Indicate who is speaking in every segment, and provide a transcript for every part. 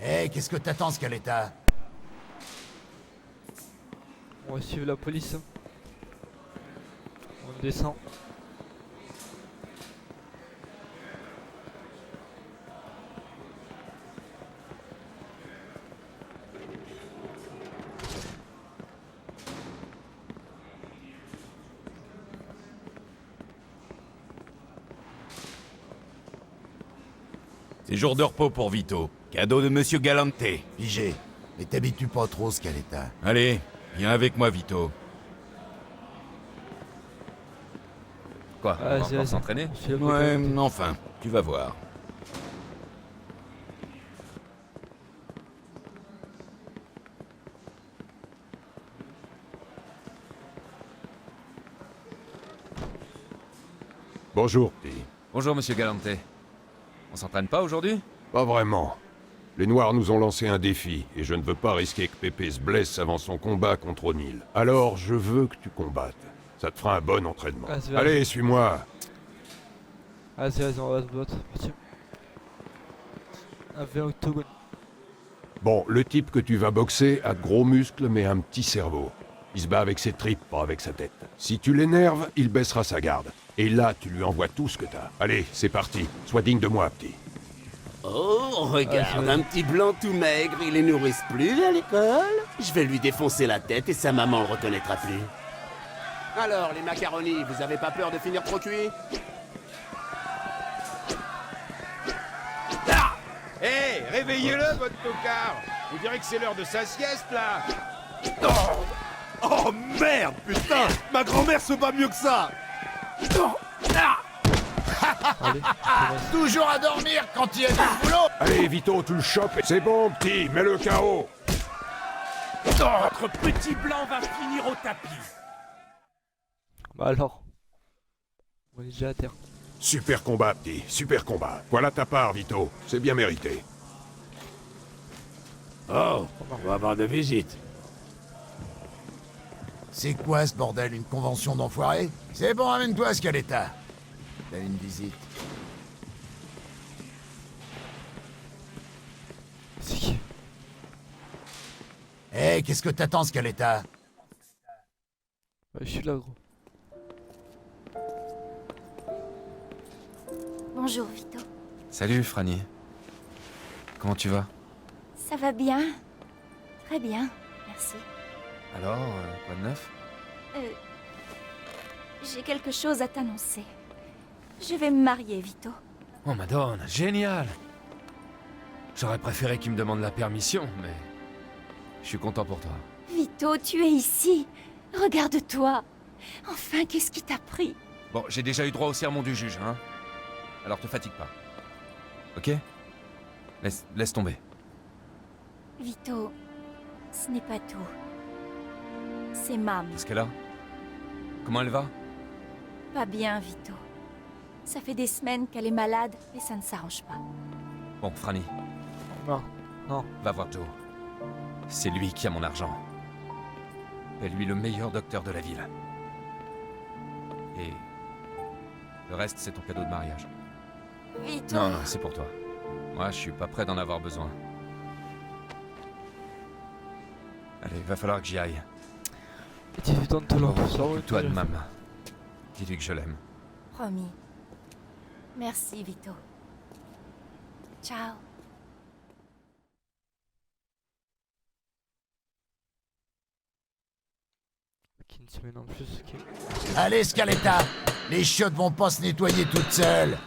Speaker 1: Eh, qu'est-ce que t'attends, Scaletta?
Speaker 2: On va suivre la police. On descend.
Speaker 3: C'est jour de repos pour Vito. Cadeau de Monsieur Galante.
Speaker 1: Pigé. Mais t'habitues pas trop, Scaletta.
Speaker 3: Allez, viens avec moi, Vito.
Speaker 4: Quoi, on va
Speaker 2: Vas-y,
Speaker 4: encore
Speaker 2: vas-y.
Speaker 4: s'entraîner?
Speaker 2: On suit la
Speaker 3: Ouais,
Speaker 2: police.
Speaker 3: enfin, tu vas voir.
Speaker 5: Bonjour, petit.
Speaker 4: Bonjour, monsieur Galante. On s'entraîne pas aujourd'hui?
Speaker 5: Pas vraiment. Les Noirs nous ont lancé un défi, et je ne veux pas risquer que Pépé se blesse avant son combat contre O'Neill. Alors, je veux que tu combattes. Ça te fera un bon entraînement.
Speaker 2: Vas-y, vas-y.
Speaker 5: Allez, suis-moi.
Speaker 2: Vas-y, vas-y, on va se battre. Parti. Un octogone.
Speaker 5: Bon, le type que tu vas boxer a de gros muscles, mais un petit cerveau. Il se bat avec ses tripes, pas avec sa tête. Si tu l'énerves, il baissera sa garde. Et là, tu lui envoies tout ce que t'as. Allez, c'est parti. Sois digne de moi, petit.
Speaker 6: Oh, regarde,
Speaker 2: Ah,
Speaker 6: un petit blanc tout maigre, il les nourrisse plus à l'école. Je vais lui défoncer la tête et sa maman le reconnaîtra plus. Alors, les macaronis, vous avez pas peur de finir trop cuit?
Speaker 7: Hé, réveillez-le, votre tocard! Vous direz que c'est l'heure de sa sieste, là!
Speaker 1: Oh merde, putain! Ma grand-mère se bat mieux que ça!
Speaker 2: Allez, commence.
Speaker 1: Toujours à dormir quand il y a du boulot!
Speaker 5: Allez, Vito, tu le chopes. C'est bon, petit, mets-le KO.
Speaker 7: Votre petit blanc va finir au tapis!
Speaker 2: Bah alors. On est déjà à terre.
Speaker 5: Super combat, petit, super combat. Voilà ta part, Vito. C'est bien mérité.
Speaker 6: Oh, on va avoir de visite.
Speaker 1: C'est quoi ce bordel, une convention d'enfoirés? C'est bon, amène-toi, Scaletta. T'as une visite.
Speaker 2: C'est qui?
Speaker 1: Eh, qu'est-ce que t'attends, Scaletta?
Speaker 2: Ouais, je suis là, gros.
Speaker 8: Bonjour Vito.
Speaker 4: Salut, Franny. Comment tu vas?
Speaker 8: Ça va bien? Très bien, merci.
Speaker 4: Alors, quoi de neuf?
Speaker 8: J'ai quelque chose à t'annoncer. Je vais me marier, Vito.
Speaker 4: Oh, Madone, génial! J'aurais préféré qu'il me demande la permission, mais... Je suis content pour toi.
Speaker 8: Vito, tu es ici. Regarde-toi. Enfin, qu'est-ce qui t'a pris?
Speaker 4: Bon, j'ai déjà eu droit au sermon du juge, hein? Alors te fatigue pas. Ok? Laisse tomber.
Speaker 8: Vito, ce n'est pas tout. C'est Mam.
Speaker 4: Qu'est-ce qu'elle a? Comment elle va?
Speaker 8: Pas bien, Vito. Ça fait des semaines qu'elle est malade et ça ne s'arrange pas.
Speaker 4: Bon, Franny,
Speaker 2: Non, non.
Speaker 4: va voir Joe. C'est lui qui a mon argent. Fais-lui le meilleur docteur de la ville. Et... le reste, c'est ton cadeau de mariage.
Speaker 8: Vito.
Speaker 4: Non, non, c'est pour toi. Moi, je suis pas prêt d'en avoir besoin. Allez, va falloir que j'y aille.
Speaker 2: Petit putain de talent.
Speaker 4: Occupe-toi de maman. Dis-lui que je l'aime.
Speaker 8: Promis. Merci, Vito. Ciao.
Speaker 2: Qui une semaine en plus, ok.
Speaker 1: Allez, Scaletta! Les chiottes vont pas se nettoyer toutes seules!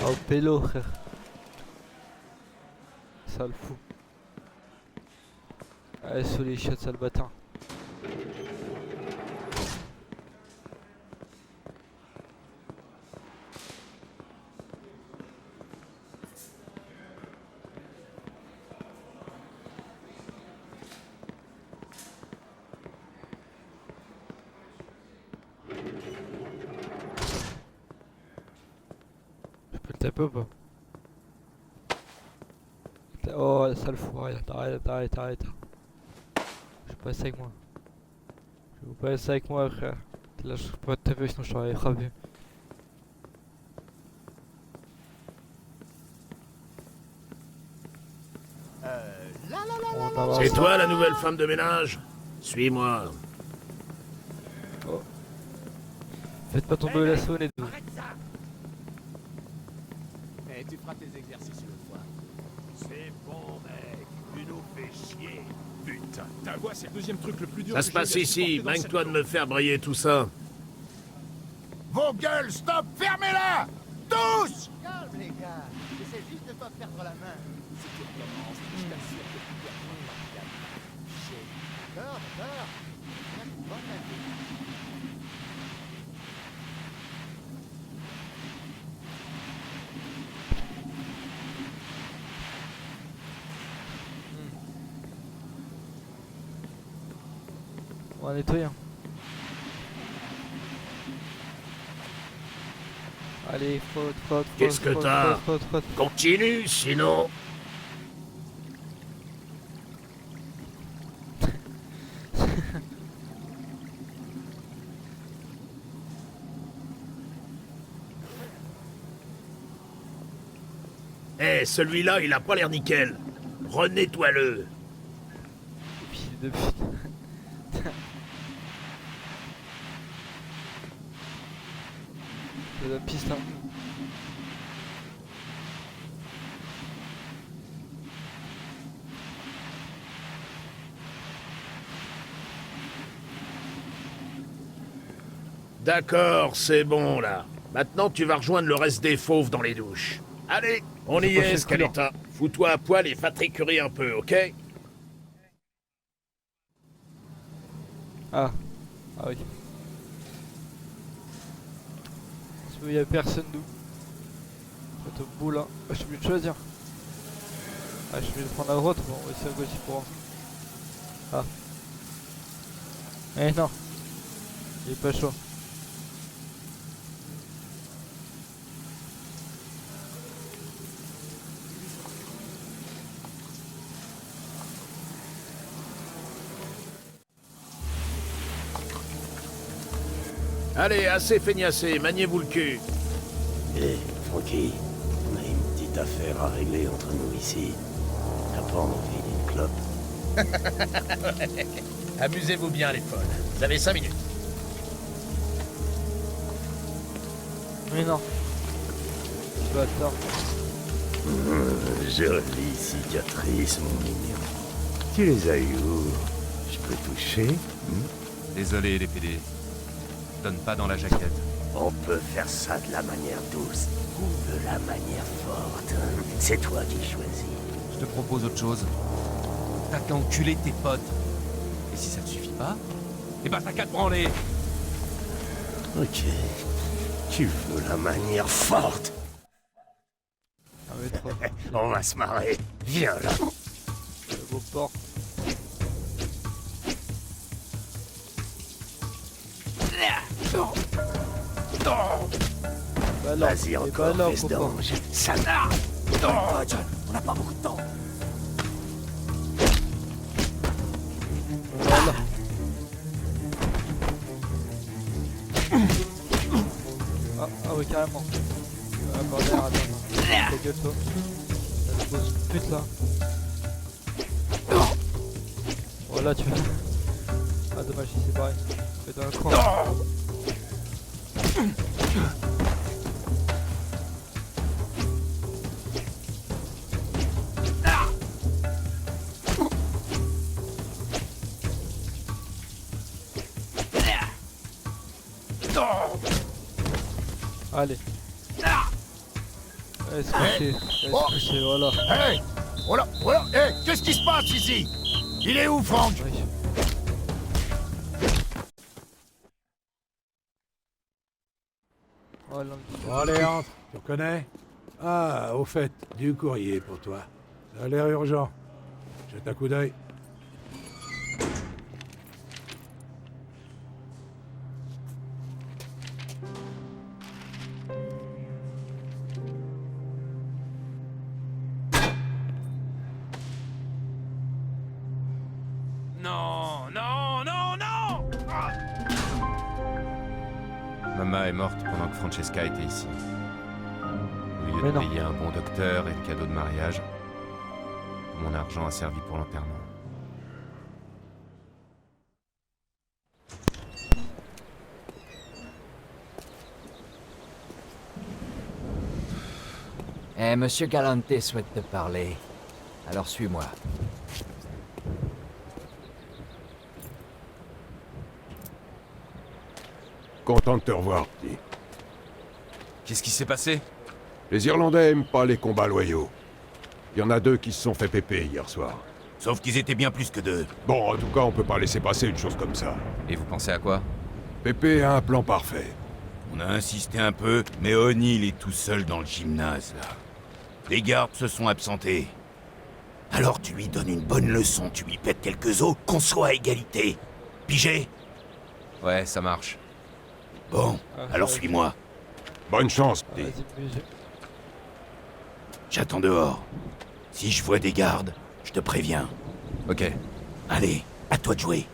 Speaker 2: Oh, pélo, frère. Ça le fout. Allez, sous les chiottes, sale bâtard. Je peux le taper ou pas? Oh, ça le fout, arrête. Je passe avec moi. Je vous passe avec moi, frère. Là, je peux pas te taper, sinon je t'aurais frappé. On avance.
Speaker 9: C'est toi la nouvelle femme de ménage? Suis-moi.
Speaker 2: Faites pas tomber la sonne et tout.
Speaker 6: Eh, tu feras tes exercices une fois.
Speaker 7: C'est bon, mec. Tu nous fais chier. Putain, ta voix, c'est le deuxième truc le plus dur.
Speaker 9: Ça se passe ici. Manque-toi de me faire briller tout ça.
Speaker 1: Vos gueules, stop, fermez-la! Tous!
Speaker 6: Calme, les gars. J'essaie juste de pas perdre la main. Si tu recommences, je t'assure que tu perdras pas la main. D'accord, d'accord. Rien de bon, la vie.
Speaker 2: On va nettoyer. Allez, frotte.
Speaker 9: Qu'est-ce que t'as?
Speaker 2: Frotte.
Speaker 9: Continue, sinon... Eh, celui-là, il a pas l'air nickel. Renettoie-le.
Speaker 2: Depuis. C'est la piste, hein.
Speaker 9: D'accord, c'est bon, là. Maintenant, tu vas rejoindre le reste des fauves dans les douches. Allez, on y
Speaker 2: J'ai pas fait
Speaker 9: est,
Speaker 2: le
Speaker 9: Scaletta. Fous-toi à poil et va t'écurer un peu, ok?
Speaker 2: Ah oui. Il y a personne d'où. C'est au bout là. Je suis obligé de choisir. Ah, je vais prendre la droite. Bon, on va essayer à gauche pour voir. Ah. Eh non. Il est pas chaud.
Speaker 9: Allez, assez feignassé, maniez-vous le cul.
Speaker 6: Eh, Francky, on a une petite affaire à régler entre nous ici. T'as pas envie d'une clope?
Speaker 9: Amusez-vous bien, les folles. Vous avez 5 minutes.
Speaker 2: Mais non. Bâtard.
Speaker 6: Jolie cicatrice, mon mignon. Tu les as eu où? Je peux toucher?
Speaker 4: Désolé, les PD. Donne pas dans la jaquette.
Speaker 6: On peut faire ça de la manière douce ou de la manière forte. C'est toi qui choisis.
Speaker 4: Je te propose autre chose. T'as qu'à enculer tes potes. Et si ça te suffit pas, eh ben t'as qu'à te branler.
Speaker 6: Ok. Tu veux la manière forte?
Speaker 2: Ah mais trop.
Speaker 6: On va se marrer. Viens là.
Speaker 2: Le beau port. Bah non,
Speaker 6: Vas-y
Speaker 2: et
Speaker 6: encore,
Speaker 2: bah non,
Speaker 6: fils
Speaker 2: faut pas.
Speaker 6: d'ange. Ça on n'a pas beaucoup de temps.
Speaker 2: Voilà. Ah oui, carrément. Ah bordel, attends. Ta gueule, toi. Cette grosse pute là. Voilà, tu vois. Ah dommage, il s'est barré. Fais dans le coin. Allez. Allez, c'est couché, voilà.
Speaker 1: Hey! Voilà, hey, qu'est-ce qui se passe ici? Il est où, Franck?
Speaker 2: Oui. Voilà.
Speaker 10: Bon, allez, entre. Tu reconnais? Ah, au fait, du courrier pour toi. Ça a l'air urgent. Jette un coup d'œil.
Speaker 4: Non, non, non, non! Mama est morte pendant que Francesca était ici. Au lieu
Speaker 2: Mais
Speaker 4: de
Speaker 2: non.
Speaker 4: payer un bon docteur et le cadeau de mariage, mon argent a servi pour l'enterrement.
Speaker 6: Monsieur Galante souhaite te parler. Alors suis-moi.
Speaker 5: Content de te revoir, petit.
Speaker 3: Qu'est-ce qui s'est passé?
Speaker 5: Les Irlandais aiment pas les combats loyaux. Il y en a 2 qui se sont fait péper hier soir.
Speaker 3: Sauf qu'ils étaient bien plus que 2.
Speaker 5: Bon, en tout cas, on peut pas laisser passer une chose comme ça.
Speaker 3: Et vous pensez à quoi?
Speaker 5: Pépé a un plan parfait.
Speaker 3: On a insisté un peu, mais O'Neill est tout seul dans le gymnase, là. Les gardes se sont absentés. Alors tu lui donnes une bonne leçon, tu lui pètes quelques os, qu'on soit à égalité. Pigé? Ouais, ça marche. Bon, alors suis-moi.
Speaker 5: Bonne chance, petit.
Speaker 2: Vas-y, bouge.
Speaker 3: J'attends dehors. Si je vois des gardes, je te préviens. Ok. Allez, à toi de jouer.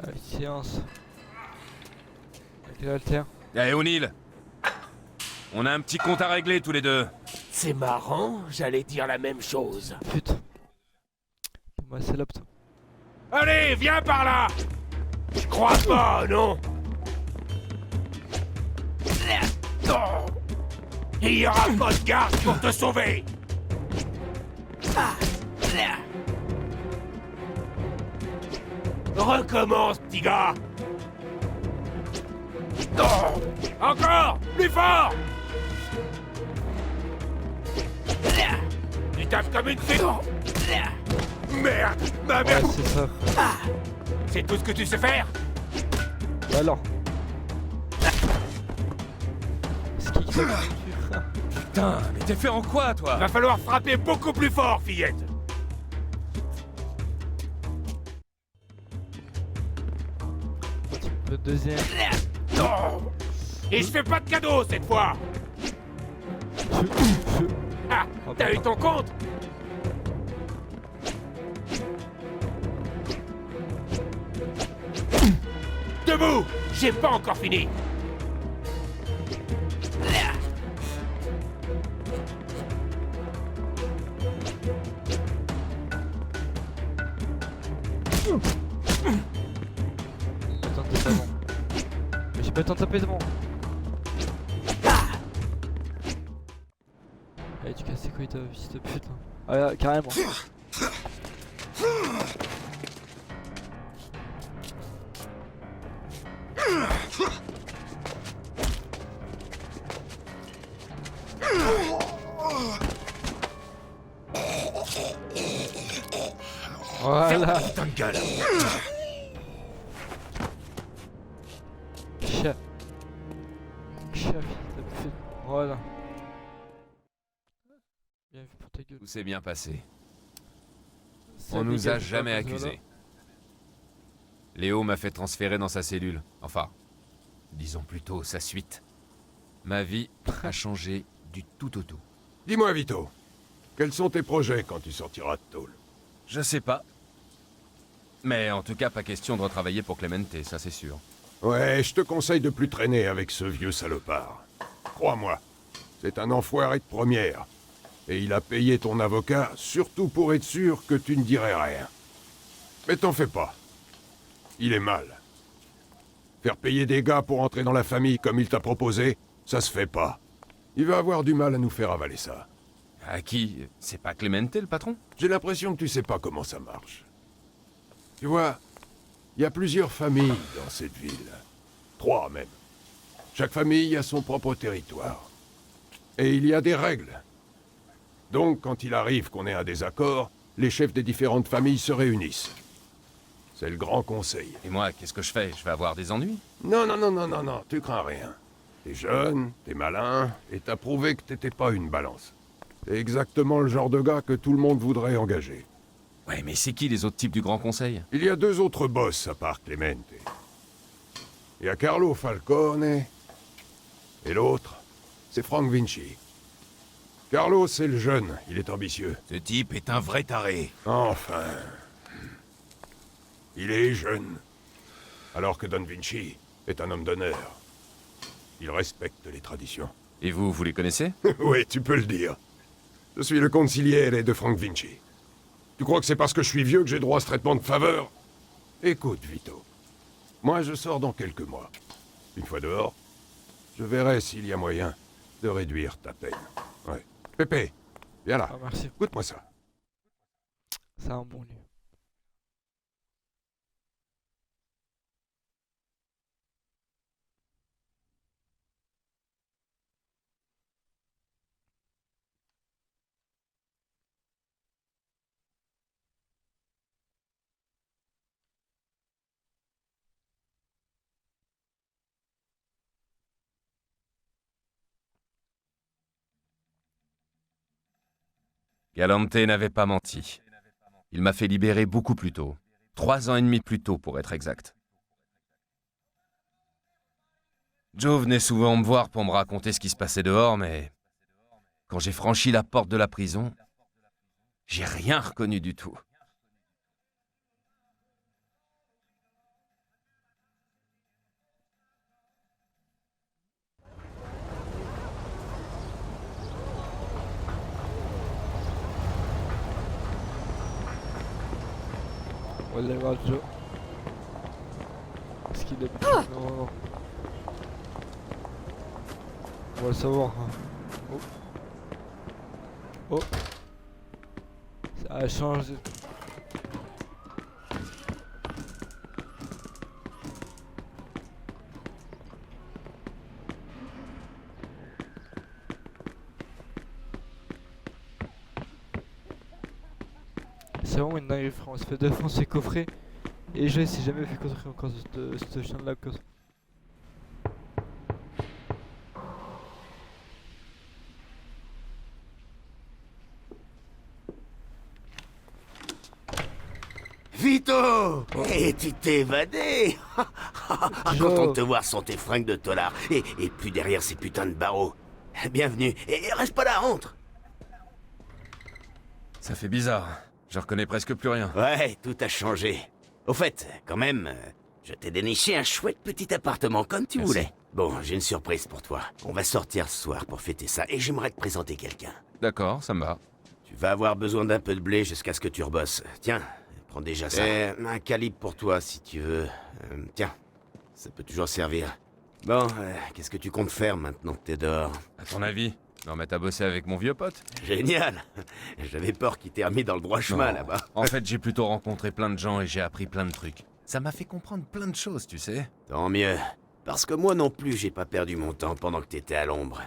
Speaker 2: Allez, séance. Avec l'alter.
Speaker 4: Allez, O'Neill. On a un petit compte à régler tous les deux.
Speaker 7: C'est marrant, j'allais dire la même chose.
Speaker 2: Putain. Moi, c'est l'opte.
Speaker 7: Allez, viens par là. Je crois pas, non? Non. Il y aura pas de garde pour te sauver. Recommence, petit gars. Non. Encore, plus fort. Tu tapes comme une fille. Merde, ma
Speaker 2: Ouais,
Speaker 7: merde.
Speaker 2: c'est ça.
Speaker 7: C'est tout ce que tu sais faire?
Speaker 2: Bah alors. Ski qui t'a
Speaker 4: Putain, mais t'es fait en quoi, toi?
Speaker 7: Va falloir frapper beaucoup plus fort, fillette.
Speaker 2: le deuxième.
Speaker 7: Non. Et je fais pas de cadeau cette fois. Ah, t'as eu ton compte? Debout. J'ai pas encore fini.
Speaker 2: Attends, t'es pas bon. Mais j'ai pas le temps de taper devant. Allez, tu casses les couilles, fils de pute. Là. Ah, là, carrément. Voilà.
Speaker 3: Putain de gueule.
Speaker 2: Chat. Chat, fils de pute. Voilà. Bien vu pour ta gueule.
Speaker 4: Tout s'est bien passé.
Speaker 2: Ça
Speaker 4: On nous a
Speaker 2: dégage
Speaker 4: jamais
Speaker 2: pas,
Speaker 4: accusés. Léo m'a fait transférer dans sa cellule. Enfin, disons plutôt sa suite. Ma vie a changé du tout au tout.
Speaker 5: Dis-moi, Vito, quels sont tes projets quand tu sortiras de tôle?
Speaker 4: Je sais pas. Mais en tout cas, pas question de retravailler pour Clemente, ça c'est sûr.
Speaker 5: Ouais, je te conseille de plus traîner avec ce vieux salopard. Crois-moi, c'est un enfoiré de première. Et il a payé ton avocat surtout pour être sûr que tu ne dirais rien. Mais t'en fais pas. Il est mal. Faire payer des gars pour entrer dans la famille comme il t'a proposé, ça se fait pas. Il va avoir du mal à nous faire avaler ça.
Speaker 4: À qui? C'est pas Clemente le patron?
Speaker 5: J'ai l'impression que tu sais pas comment ça marche. Tu vois, il y a plusieurs familles dans cette ville. 3 même. Chaque famille a son propre territoire. Et il y a des règles. Donc, quand il arrive qu'on ait un désaccord, les chefs des différentes familles se réunissent. C'est le grand conseil.
Speaker 4: Et moi, qu'est-ce que je fais? Je vais avoir des ennuis?
Speaker 5: Non, tu crains rien. T'es jeune, t'es malin, et t'as prouvé que t'étais pas une balance. T'es exactement le genre de gars que tout le monde voudrait engager.
Speaker 4: Ouais, mais c'est qui les autres types du Grand Conseil?
Speaker 5: Il y a 2 autres boss à part Clemente. Il y a Carlo Falcone, et l'autre, c'est Frank Vinci. Carlo, c'est le jeune, il est ambitieux.
Speaker 3: Ce type est un vrai taré.
Speaker 5: Enfin... Il est jeune. Alors que Don Vinci est un homme d'honneur. Il respecte les traditions.
Speaker 4: Et vous les connaissez?
Speaker 5: Oui, tu peux le dire. Je suis le consigliere de Frank Vinci. Tu crois que c'est parce que je suis vieux que j'ai droit à ce traitement de faveur? Écoute, Vito. Moi, je sors dans quelques mois. Une fois dehors, Je verrai s'il y a moyen de réduire ta peine. Ouais. Pépé, viens là.
Speaker 2: Ah, merci.
Speaker 5: Écoute-moi ça.
Speaker 2: C'est un bon lieu.
Speaker 4: Galante n'avait pas menti. Il m'a fait libérer beaucoup plus tôt. 3 ans et demi plus tôt, pour être exact. Joe venait souvent me voir pour me raconter ce qui se passait dehors, mais quand j'ai franchi la porte de la prison, j'ai rien reconnu du tout.
Speaker 2: On va aller voir Joe. Est-ce qu'il est... Non, non. On va le savoir. Hein. Oh. Oh. Ça a changé. C'est vraiment une dinguerie, frère. On se fait défoncer coffret. Et je s'est jamais fait coffrer encore ce chien de la cause.
Speaker 3: Vito! Et tu t'es évadé! Content de te voir sans tes fringues de tolard. Et puis derrière ces putains de barreaux. Bienvenue. Et reste pas là, entre!
Speaker 4: Ça fait bizarre. Je reconnais presque plus rien.
Speaker 3: Ouais, tout a changé. Au fait, quand même, je t'ai déniché un chouette petit appartement comme tu voulais. Bon, j'ai une surprise pour toi. On va sortir ce soir pour fêter ça et j'aimerais te présenter quelqu'un.
Speaker 4: D'accord, ça me va.
Speaker 3: Tu vas avoir besoin d'un peu de blé jusqu'à ce que tu rebosses. Tiens, prends déjà ça. Un calibre pour toi si tu veux. Tiens, ça peut toujours servir. Bon, qu'est-ce que tu comptes faire maintenant que t'es dehors?
Speaker 4: À ton avis, me remettre à bosser avec mon vieux pote?
Speaker 3: Génial! J'avais peur qu'il t'ait remis dans le droit chemin là-bas.
Speaker 4: En fait, j'ai plutôt rencontré plein de gens et j'ai appris plein de trucs. Ça m'a fait comprendre plein de choses, tu sais.
Speaker 3: Tant mieux. Parce que moi non plus, j'ai pas perdu mon temps pendant que t'étais à l'ombre.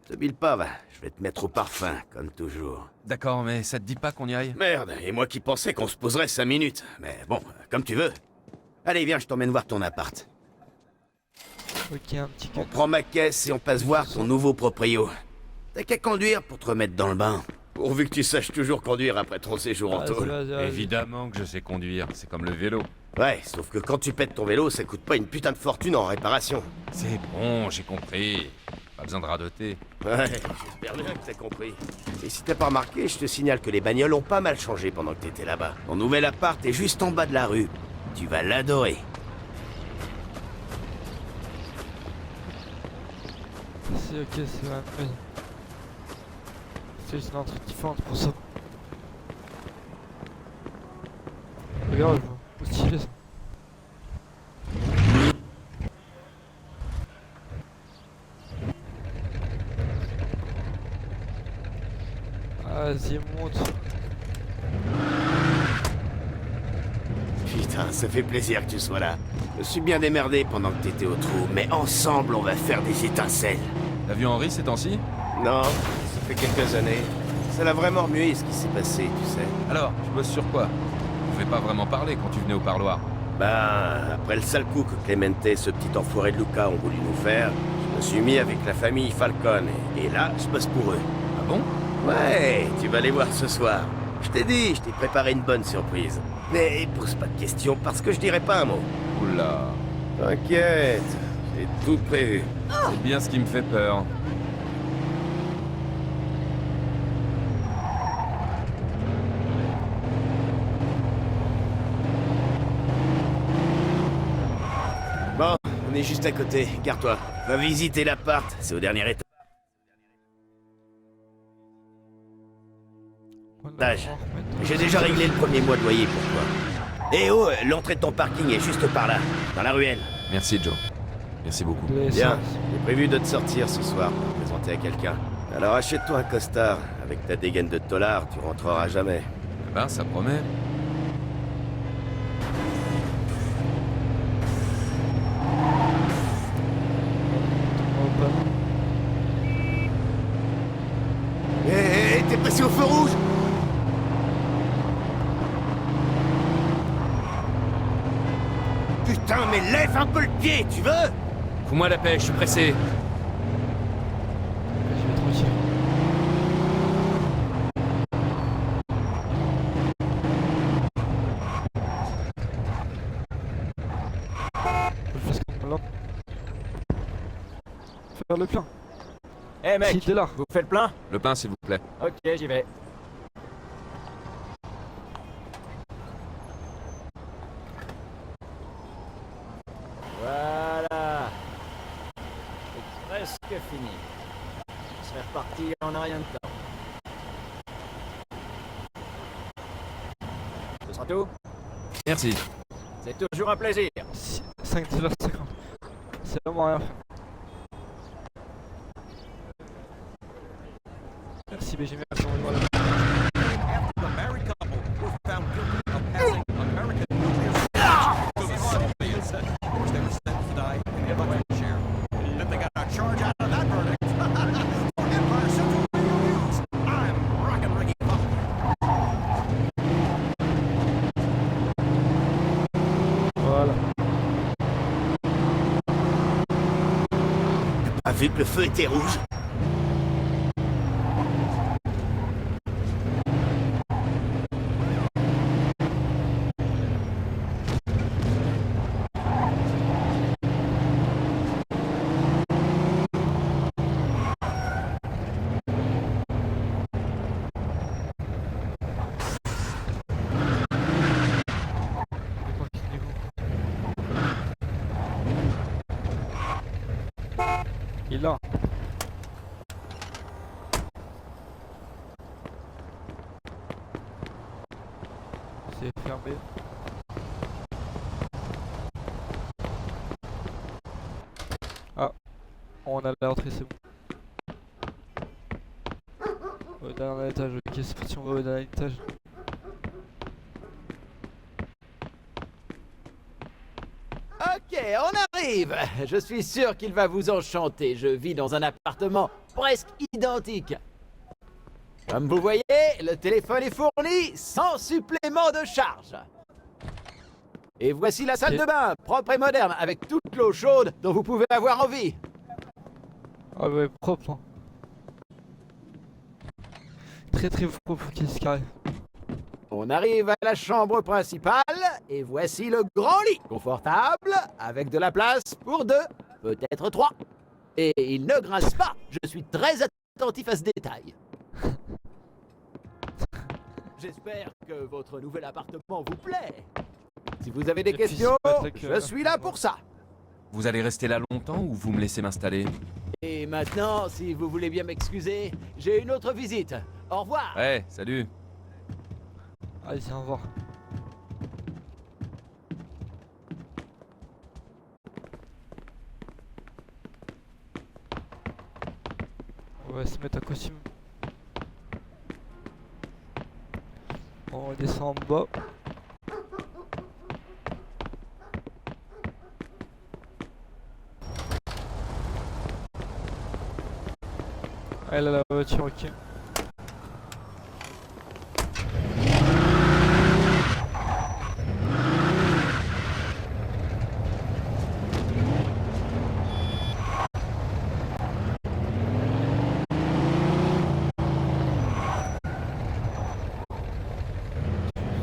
Speaker 3: Te bile pas, va. Je vais te mettre au parfum, comme toujours.
Speaker 4: D'accord, mais ça te dit pas qu'on y aille?
Speaker 3: Merde, et moi qui pensais qu'on se poserait 5 minutes. Mais bon, comme tu veux. Allez, viens, je t'emmène voir ton appart.
Speaker 2: Ok, un petit
Speaker 3: On prend ma caisse et on passe voir ton nouveau proprio. T'as qu'à conduire pour te remettre dans le bain. Pourvu que tu saches toujours conduire après ton séjour en tôle.
Speaker 4: Évidemment que je sais conduire, c'est comme le vélo.
Speaker 3: Ouais, sauf que quand tu pètes ton vélo, ça coûte pas une putain de fortune en réparation.
Speaker 4: C'est bon, j'ai compris. Pas besoin de radoter.
Speaker 3: Ouais, j'espère bien que t'as compris. Et si t'as pas remarqué, je te signale que les bagnoles ont pas mal changé pendant que t'étais là-bas. Ton nouvel appart est juste en bas de la rue. Tu vas l'adorer.
Speaker 2: C'est ok, c'est vrai. Oui. C'est un truc différent pour ça. Regarde, où stylé ça. Vas-y, monte.
Speaker 3: Putain, ça fait plaisir que tu sois là. Je me suis bien démerdé pendant que t'étais au trou, mais ensemble, on va faire des étincelles.
Speaker 4: T'as vu Henri ces temps-ci?
Speaker 3: Non, ça fait quelques années. Ça l'a vraiment remué ce qui s'est passé, tu sais.
Speaker 4: Alors, tu bosses sur quoi? On pouvait pas vraiment parler quand tu venais au parloir.
Speaker 3: Ben, après le sale coup que Clemente et ce petit enfoiré de Luca ont voulu nous faire, je me suis mis avec la famille Falcone, et là, je bosse pour eux.
Speaker 4: Ah bon?
Speaker 3: Ouais, tu vas les voir ce soir. Je t'ai dit, je t'ai préparé une bonne surprise. Mais pose pas de questions parce que je dirai pas un mot.
Speaker 4: Oula.
Speaker 3: T'inquiète, j'ai tout prévu.
Speaker 4: C'est bien ce qui me fait peur.
Speaker 3: Bon, on est juste à côté, garde-toi. Va visiter l'appart, c'est au dernier étage. J'ai déjà réglé le premier mois de loyer pour toi. Eh oh, l'entrée de ton parking est juste par là, dans la ruelle.
Speaker 4: Merci Joe. Merci beaucoup.
Speaker 3: Bien, j'ai
Speaker 11: Prévu de te sortir ce soir pour te présenter à quelqu'un. Alors achète-toi un costard. Avec ta dégaine de tolard, tu rentreras jamais.
Speaker 4: Eh ben, ça promet.
Speaker 1: Hé, t'es passé au feu rouge? Putain, mais lève un peu le pied, tu veux?
Speaker 4: Fous-moi la paix, je suis pressé.
Speaker 2: Je vais tranquille. Faut faire ce qu'on a là. Faire le plein.
Speaker 12: Eh mec,
Speaker 2: Si t'es là.
Speaker 12: vous faites le plein?
Speaker 4: Le pain, s'il vous plaît.
Speaker 12: Ok, j'y vais. Voilà. C'est presque fini. On serait reparti en un rien de temps. Ce sera tout?
Speaker 4: Merci.
Speaker 12: C'est toujours un plaisir.
Speaker 2: 5,50$. C'est vraiment rien. Merci BG, merci. Voilà. Voilà.
Speaker 1: T'as vu que le feu était rouge?
Speaker 2: Il est là. C'est fermé. Ah, on a l'entrée, c'est bon. Au dernier étage, ok, c'est parti, on va au dernier étage.
Speaker 6: Ok, on arrive. Je suis sûr qu'il va vous enchanter. Je vis dans un appartement presque identique. Comme vous voyez, le téléphone est fourni sans supplément de charge. Et voici la salle de bain, propre et moderne, avec toute l'eau chaude dont vous pouvez avoir envie.
Speaker 2: Ah ouais, propre. Hein. Très propre, qui se carré.
Speaker 6: On arrive à la chambre principale, et voici le grand lit. Confortable, avec de la place pour 2, peut-être 3. Et il ne grince pas, je suis très attentif à ce détail. J'espère que votre nouvel appartement vous plaît. Si vous avez des questions, je suis là pour ça.
Speaker 4: Vous allez rester là longtemps ou vous me laissez m'installer?
Speaker 6: Et maintenant, si vous voulez bien m'excuser, j'ai une autre visite. Au revoir.
Speaker 4: Ouais, salut.
Speaker 2: Allez, viens voir. On va se mettre à costume. On descend en bas. Elle a la voiture, ok.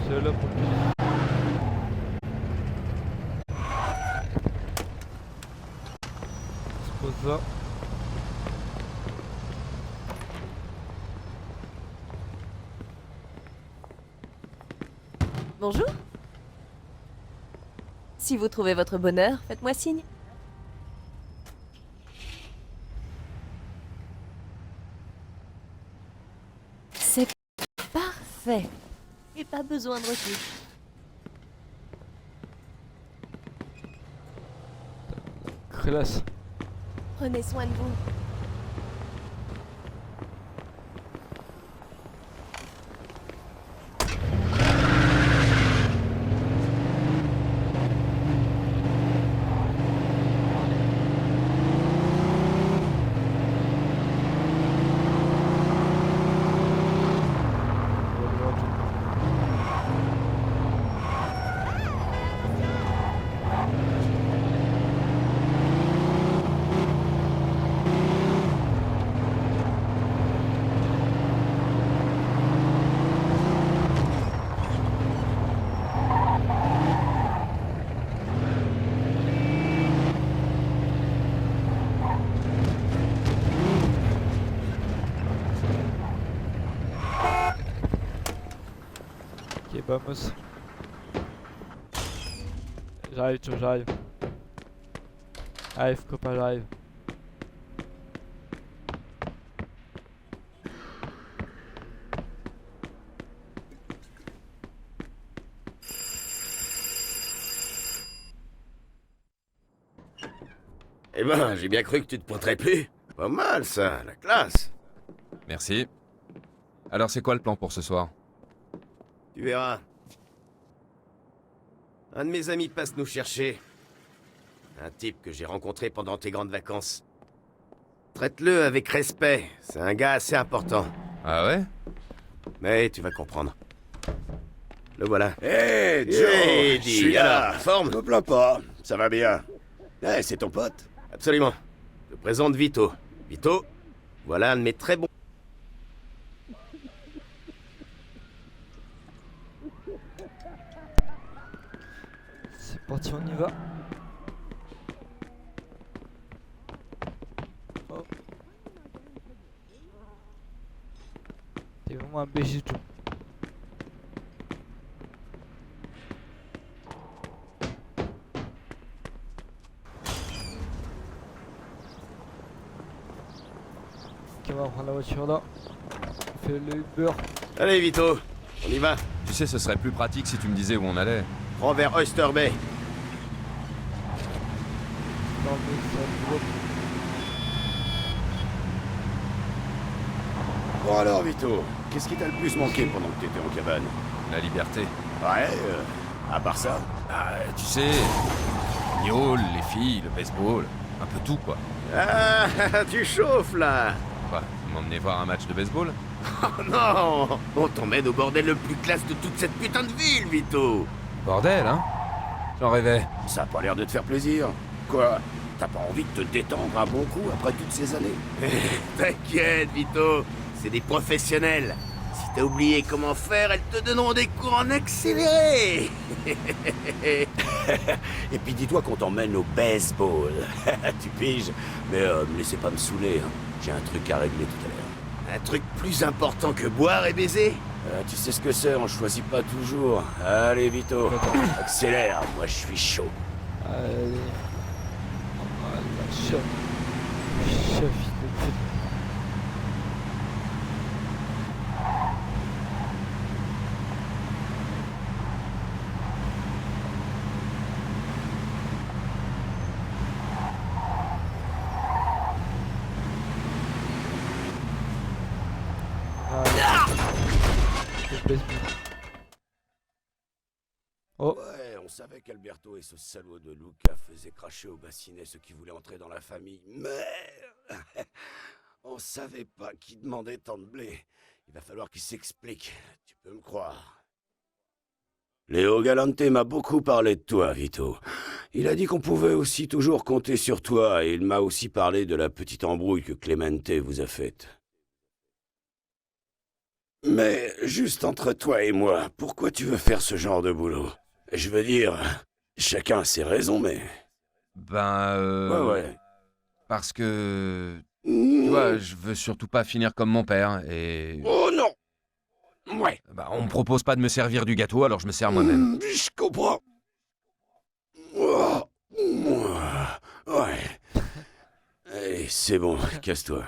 Speaker 2: C'est là pour le on se pose là.
Speaker 13: Bonjour. Si vous trouvez votre bonheur, faites-moi signe. C'est parfait. Et pas besoin de retouche.
Speaker 2: Crélasse.
Speaker 13: Prenez soin de vous.
Speaker 2: Ok, vamos. J'arrive, Joe, j'arrive. Arrive, copain, j'arrive.
Speaker 11: Eh ben, j'ai bien cru que tu te pointerais plus. Pas mal, ça, la classe.
Speaker 4: Merci. Alors c'est quoi le plan pour ce soir?
Speaker 11: Tu verras. Un de mes amis passe nous chercher. Un type que j'ai rencontré pendant tes grandes vacances. Traite-le avec respect, c'est un gars assez important.
Speaker 4: Ah ouais?
Speaker 11: Mais tu vas comprendre. Le voilà.
Speaker 9: Hé, Joe,
Speaker 11: Hey,
Speaker 9: je suis là.
Speaker 11: Forme?
Speaker 9: Ne plains pas, ça va bien. Eh, c'est ton pote?
Speaker 11: Absolument. Je te présente Vito. Vito, voilà un de mes très bons...
Speaker 2: C'est parti, on y va. Oh. T'es vraiment un BG, Joe. Ok, on va prendre la voiture là. On fait le Uber.
Speaker 11: Allez, Vito, on y va.
Speaker 4: Tu sais, ce serait plus pratique si tu me disais où on allait.
Speaker 11: Prends vers Oyster Bay.
Speaker 2: Non, mais ça va.
Speaker 9: Bon alors, Vito, qu'est-ce qui t'a le plus manqué pendant que t'étais en cabane?
Speaker 4: La liberté.
Speaker 9: Ouais, à part ça?
Speaker 4: Ah, tu sais, les rôles, les filles, le baseball, un peu tout quoi.
Speaker 11: Ah, tu chauffes, là.
Speaker 4: Quoi, m'emmener voir un match de baseball?
Speaker 11: Oh non, on t'emmène au bordel le plus classe de toute cette putain de ville, Vito.
Speaker 4: Bordel, hein? J'en rêvais.
Speaker 9: Ça a pas l'air de te faire plaisir. Quoi? T'as pas envie de te détendre un bon coup après toutes ces années?
Speaker 11: T'inquiète, Vito, c'est des professionnels. Si t'as oublié comment faire, elles te donneront des cours en accéléré.
Speaker 9: Et puis dis-toi qu'on t'emmène au baseball. Tu piges? Mais me laissez pas me saouler, hein. J'ai un truc à régler tout à l'heure.
Speaker 11: Un truc plus important que boire et baiser?
Speaker 9: Tu sais ce que c'est, on choisit pas toujours. Allez, Vito, accélère, moi je suis chaud.
Speaker 2: Allez. Ah, la chef. Chef de pute. Oh.
Speaker 9: Ouais, on savait qu'Alberto et ce salaud de Luca faisaient cracher au bassinet ceux qui voulaient entrer dans la famille, mais on savait pas qui demandait tant de blé. Il va falloir qu'il s'explique, tu peux me croire. Léo Galante m'a beaucoup parlé de toi, Vito. Il a dit qu'on pouvait aussi toujours compter sur toi, et il m'a aussi parlé de la petite embrouille que Clemente vous a faite. Mais juste entre toi et moi, pourquoi tu veux faire ce genre de boulot? Je veux dire, chacun a ses raisons, mais... Ouais.
Speaker 4: Parce que... Tu vois, je veux surtout pas finir comme mon père, et...
Speaker 9: Oh non! Ouais.
Speaker 4: Bah, on me propose pas de me servir du gâteau, alors je me sers moi-même.
Speaker 9: Je comprends. Oh, ouais. Allez, c'est bon, casse-toi.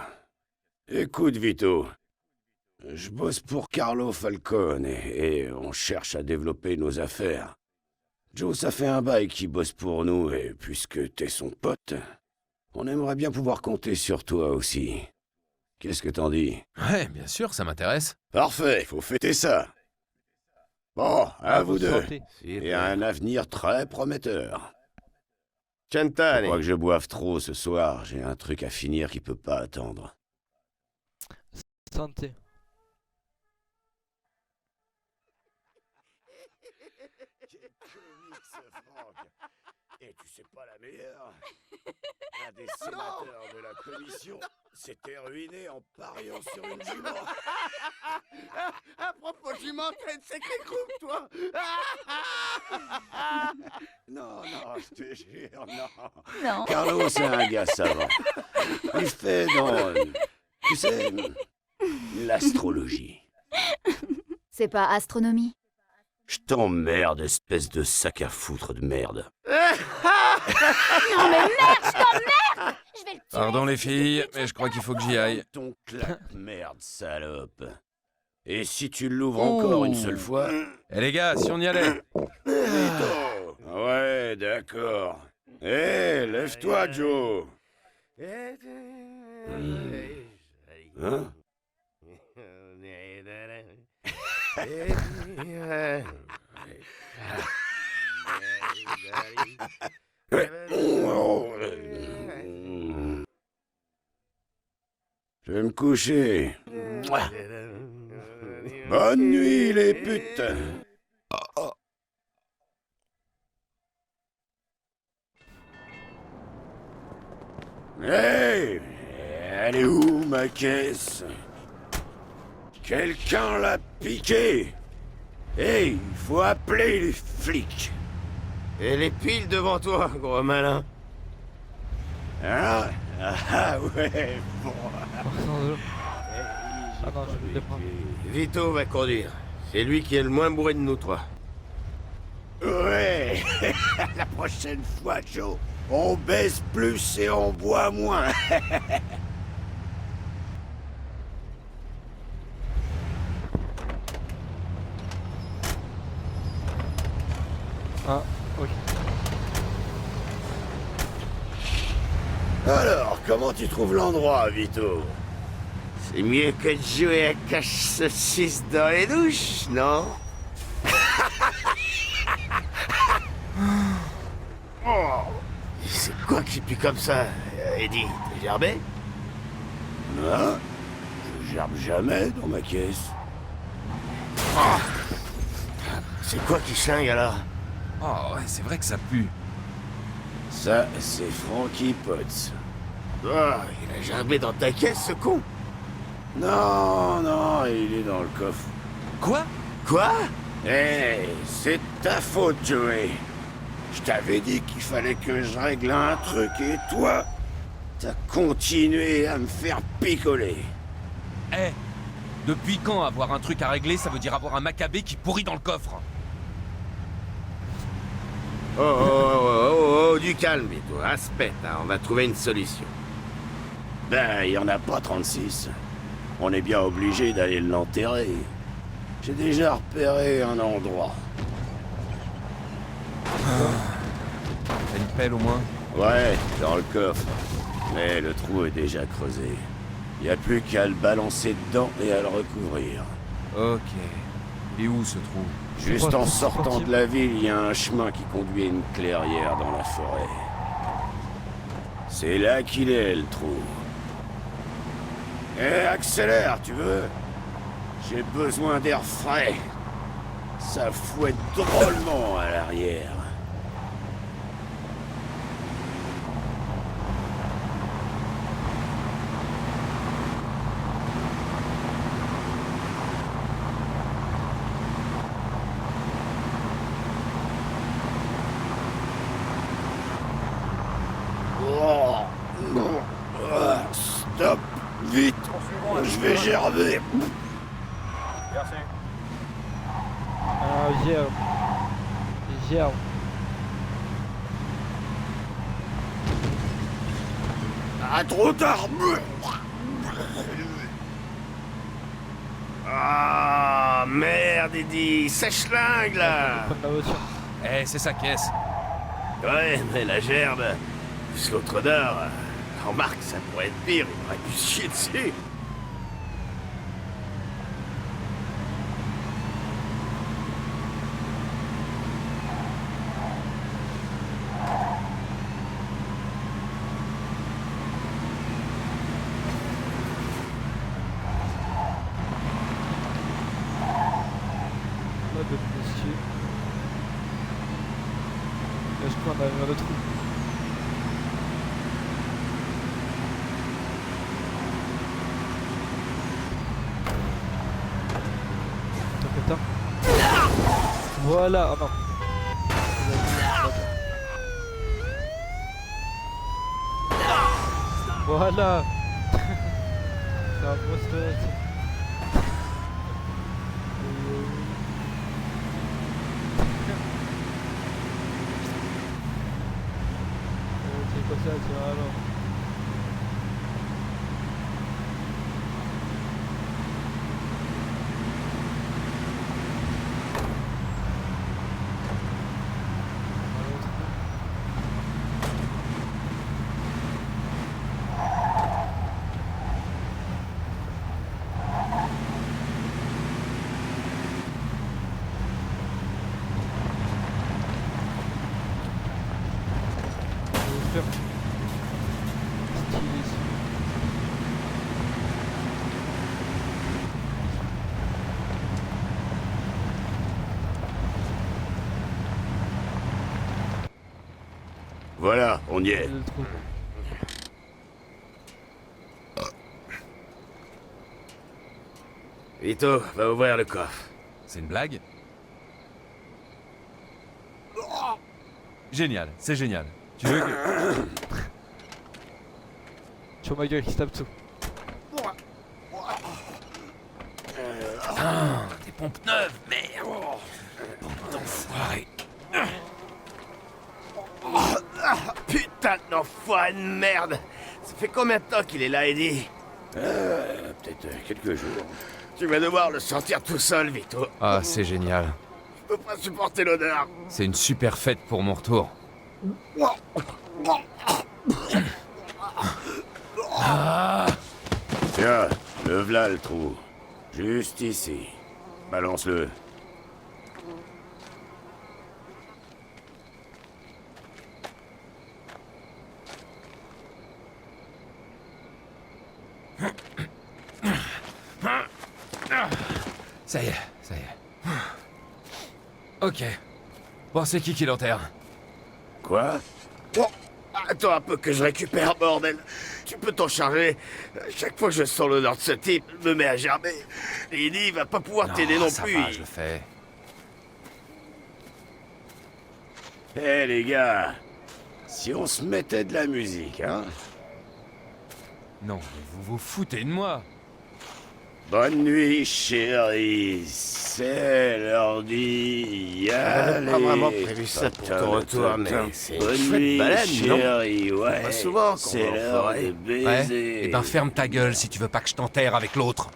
Speaker 9: Écoute, Vito. Je bosse pour Carlo Falcone et on cherche à développer nos affaires. Joe, ça fait un bail qu'il bosse pour nous et puisque t'es son pote, On aimerait bien pouvoir compter sur toi aussi. Qu'est-ce que t'en dis?
Speaker 4: Ouais, bien sûr, ça m'intéresse.
Speaker 9: Parfait, faut fêter ça. Bon, à vous deux.
Speaker 2: santé.
Speaker 9: Et un avenir très prometteur. Faut
Speaker 11: Chantane.
Speaker 9: pas que je boive trop ce soir, j'ai un truc à finir qui peut pas attendre.
Speaker 2: Santé.
Speaker 9: Quel comique, ce Franck. Et tu sais pas la meilleure? Un des sénateurs de la commission s'était ruiné en pariant sur une jument.
Speaker 11: À propos de jument, t'as une sacrée croupe, toi.
Speaker 9: Non, je te jure, non.
Speaker 8: Non.
Speaker 9: Carlo, c'est un gars savant. Il fait dans, tu sais, l'astrologie.
Speaker 8: C'est pas astronomie.
Speaker 9: Je t'emmerde, espèce de sac à foutre de merde.
Speaker 8: Non mais merde, je t'emmerde. Je vais le tuer.
Speaker 4: Pardon les filles, mais je crois qu'il faut que j'y aille.
Speaker 9: Ton claque-merde, salope. Et si tu l'ouvres encore une seule fois...
Speaker 4: Eh les gars, si on y allait.
Speaker 9: Ouais, d'accord. Hé, lève-toi, Joe. Hein? Je vais me coucher. Bonne nuit, les putes. Hey, elle est où, ma caisse? Quelqu'un l'a piquée. Hey, il faut appeler les flics.
Speaker 11: Elle est pile devant toi, gros malin.
Speaker 9: Hein? Ah ouais, bon.
Speaker 2: Ah non, je vais le prendre.
Speaker 11: Vito va conduire. C'est lui qui est le moins bourré de nous trois.
Speaker 9: Ouais, la prochaine fois, Joe, on baisse plus et on boit moins.
Speaker 2: Ah, ok.
Speaker 9: Alors, comment tu trouves l'endroit, Vito?
Speaker 11: C'est mieux que de jouer à cache-saucisse dans les douches, non? Oh, c'est quoi qui pue comme ça, Eddie? T'es gerbé?
Speaker 9: Non, je gerbe jamais dans ma caisse.
Speaker 11: Oh, c'est quoi qui chingue alors?
Speaker 4: Oh ouais, c'est vrai que ça pue.
Speaker 9: Ça, c'est Frankie Potts.
Speaker 11: Oh, il a gerbé dans ta caisse, ce con?
Speaker 9: Non, il est dans le coffre.
Speaker 4: Quoi?
Speaker 11: Quoi?
Speaker 9: Hey, c'est ta faute, Joey. Je t'avais dit qu'il fallait que je règle un truc et toi, t'as continué à me faire picoler.
Speaker 4: Eh, depuis quand avoir un truc à régler, ça veut dire avoir un macabé qui pourrit dans le coffre?
Speaker 11: Oh, du calme, Vito. Aspect, hein, on va trouver une solution.
Speaker 9: Ben, il y en a pas 36. On est bien obligé d'aller l'enterrer. J'ai déjà repéré un endroit.
Speaker 4: T'as une pelle au moins?
Speaker 9: Ouais, dans le coffre. Mais le trou est déjà creusé. Y a plus qu'à le balancer dedans et à le recouvrir.
Speaker 4: Ok. Et où ce trou?
Speaker 9: Juste en sortant de la ville, il y a un chemin qui conduit à une clairière dans la forêt. C'est là qu'il est, le trou. Eh, accélère, tu veux? J'ai besoin d'air frais. Ça fouette drôlement à l'arrière. Stop! Vite! Je vais gerber!
Speaker 2: Ah, gerbe. Gerbe.
Speaker 9: Ah, trop tard!
Speaker 11: Ah, merde, Eddie! Sèche-lingue, là!
Speaker 2: Prendre la voiture.
Speaker 4: Eh, c'est sa caisse.
Speaker 11: Ouais, mais la gerbe, plus l'autre d'heure, Remarque, ça pourrait être pire, il aurait pu se chier dessus.
Speaker 2: Là, de monsieur. Là, je crois qu'on a un autre trou. Attends, voilà, oh non. Voilà. C'est un gros stress. C'est quoi ça, tiens, alors.
Speaker 9: Voilà, on y est.
Speaker 11: Vito, va ouvrir le coffre.
Speaker 4: C'est une blague? Génial, c'est génial. Tu veux que...
Speaker 2: Tu vois ma gueule qui se tape dessous.
Speaker 3: Putain, des pompes neuves, merde. Bande d'enfoirés.
Speaker 11: Putain d'enfoiré de merde! Ça fait combien de temps qu'il est là, Eddie?
Speaker 9: Peut-être quelques jours.
Speaker 11: Tu vas devoir le sortir tout seul, Vito.
Speaker 4: Ah, c'est génial.
Speaker 11: Je peux pas supporter l'odeur.
Speaker 4: C'est une super fête pour mon retour.
Speaker 9: Tiens, le v'là le trou. Juste ici. Balance-le.
Speaker 4: Ça y est, ça y est. Ok. Bon, c'est qui l'enterre?
Speaker 9: Quoi?
Speaker 11: Oh, attends un peu que je récupère, bordel. Tu peux t'en charger. Chaque fois que je sens l'odeur de ce type, je me mets à gerber. Et Eddie, il va pas pouvoir t'aider non
Speaker 4: ça
Speaker 11: plus.
Speaker 4: va, je le fais.
Speaker 9: Eh les gars, si on se mettait de la musique, hein?
Speaker 4: Non, mais vous vous foutez de moi.
Speaker 9: Bonne nuit, chérie. C'est l'heure d'y aller.
Speaker 11: pas vraiment prévu ça pour ton retour, mais c'est
Speaker 9: Bonne
Speaker 11: une chouette
Speaker 9: nuit,
Speaker 11: balade, non?
Speaker 9: chérie, ouais.
Speaker 11: Pas souvent qu'on
Speaker 9: c'est
Speaker 11: va en
Speaker 9: l'heure
Speaker 11: forêt.
Speaker 9: de
Speaker 4: Ouais.
Speaker 9: baiser.
Speaker 4: Eh ben ferme ta gueule si tu veux pas que je t'enterre avec l'autre.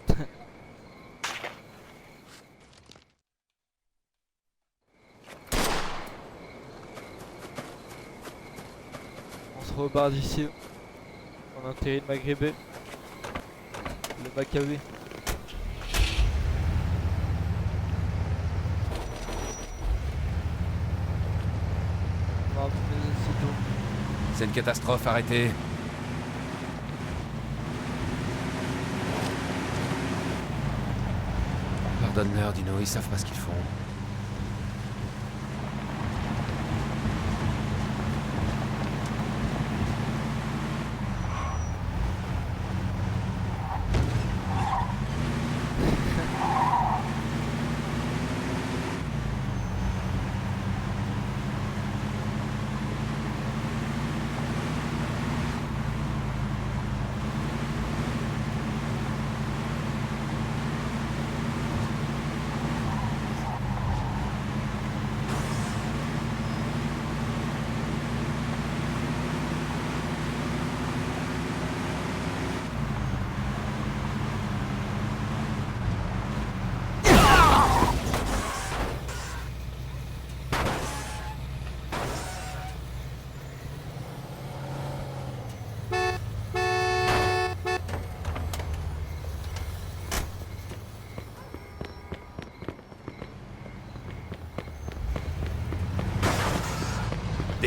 Speaker 2: On se rebarre d'ici. On a atterri le Maghrébé. Le Maccabi. On va ramener c'est tout.
Speaker 4: C'est une catastrophe, arrêtez. Pardonne-leur, Dino, ils savent pas ce qu'ils font.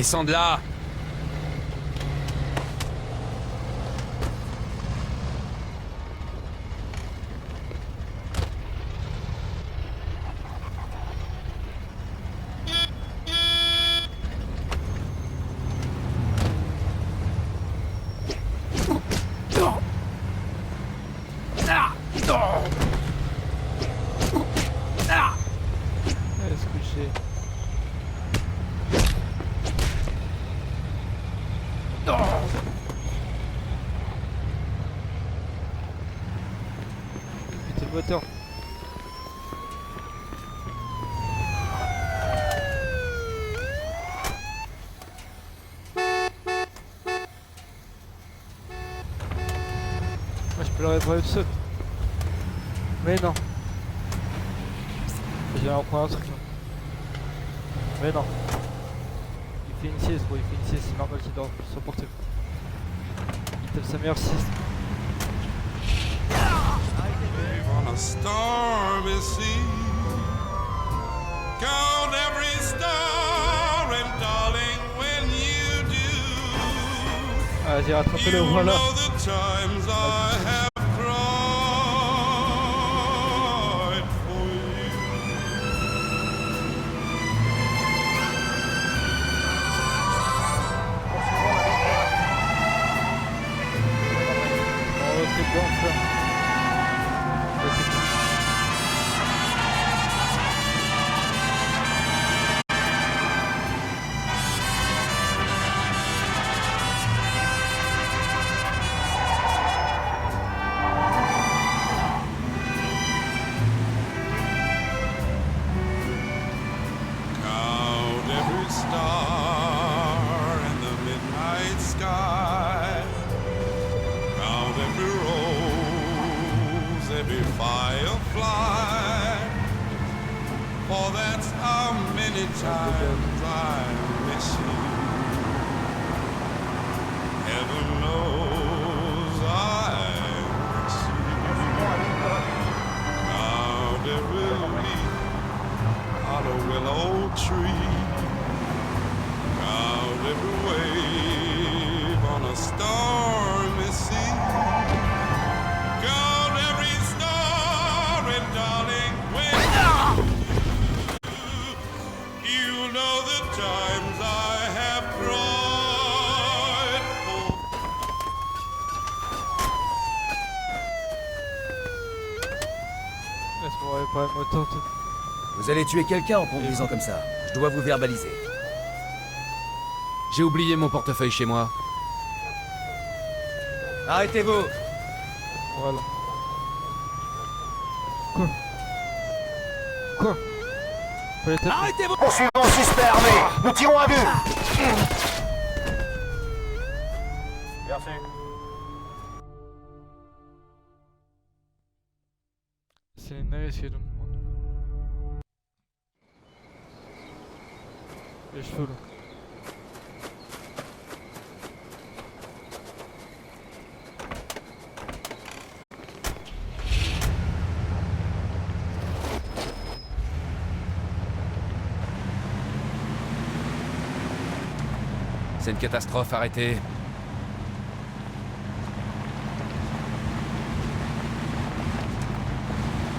Speaker 4: Descends de là!
Speaker 2: Allez, se coucher. Putain, le moteur. Moi je peux le réparer tout seul. Mais non. J'ai appris un truc. Mais non. Il fait une sieste, gros, il fait une sieste, c'est normal qu'il dort sur portable. Il tape sa meilleure sieste.
Speaker 14: On a stormy sea, count every star, and darling, when you do,
Speaker 2: Ah, j'ai rattrapé le voilà.
Speaker 14: know the times I have cried for you.
Speaker 2: Oh, c'est bon, frère.
Speaker 14: Count every star in the midnight sky. Count every rose, every firefly. For that's how many times I miss you. Heaven knows I miss you. Count every leaf on a willow tree. Count every wave on a stormy sea. Count every star, and darling, when you know the times I have cried for.
Speaker 2: Laisse-moi réparer le moteur. Tout.
Speaker 15: Vous allez tuer quelqu'un en conduisant comme ça. Je dois vous verbaliser.
Speaker 4: J'ai oublié mon portefeuille chez moi.
Speaker 15: Arrêtez-vous!
Speaker 2: Voilà. Quoi?
Speaker 15: Arrêtez-vous! Poursuivons suspect armé! Nous tirons à vue!
Speaker 12: Merci.
Speaker 2: C'est une navette qui est dans le monde. Les cheveux là.
Speaker 4: C'est une catastrophe, arrêtez.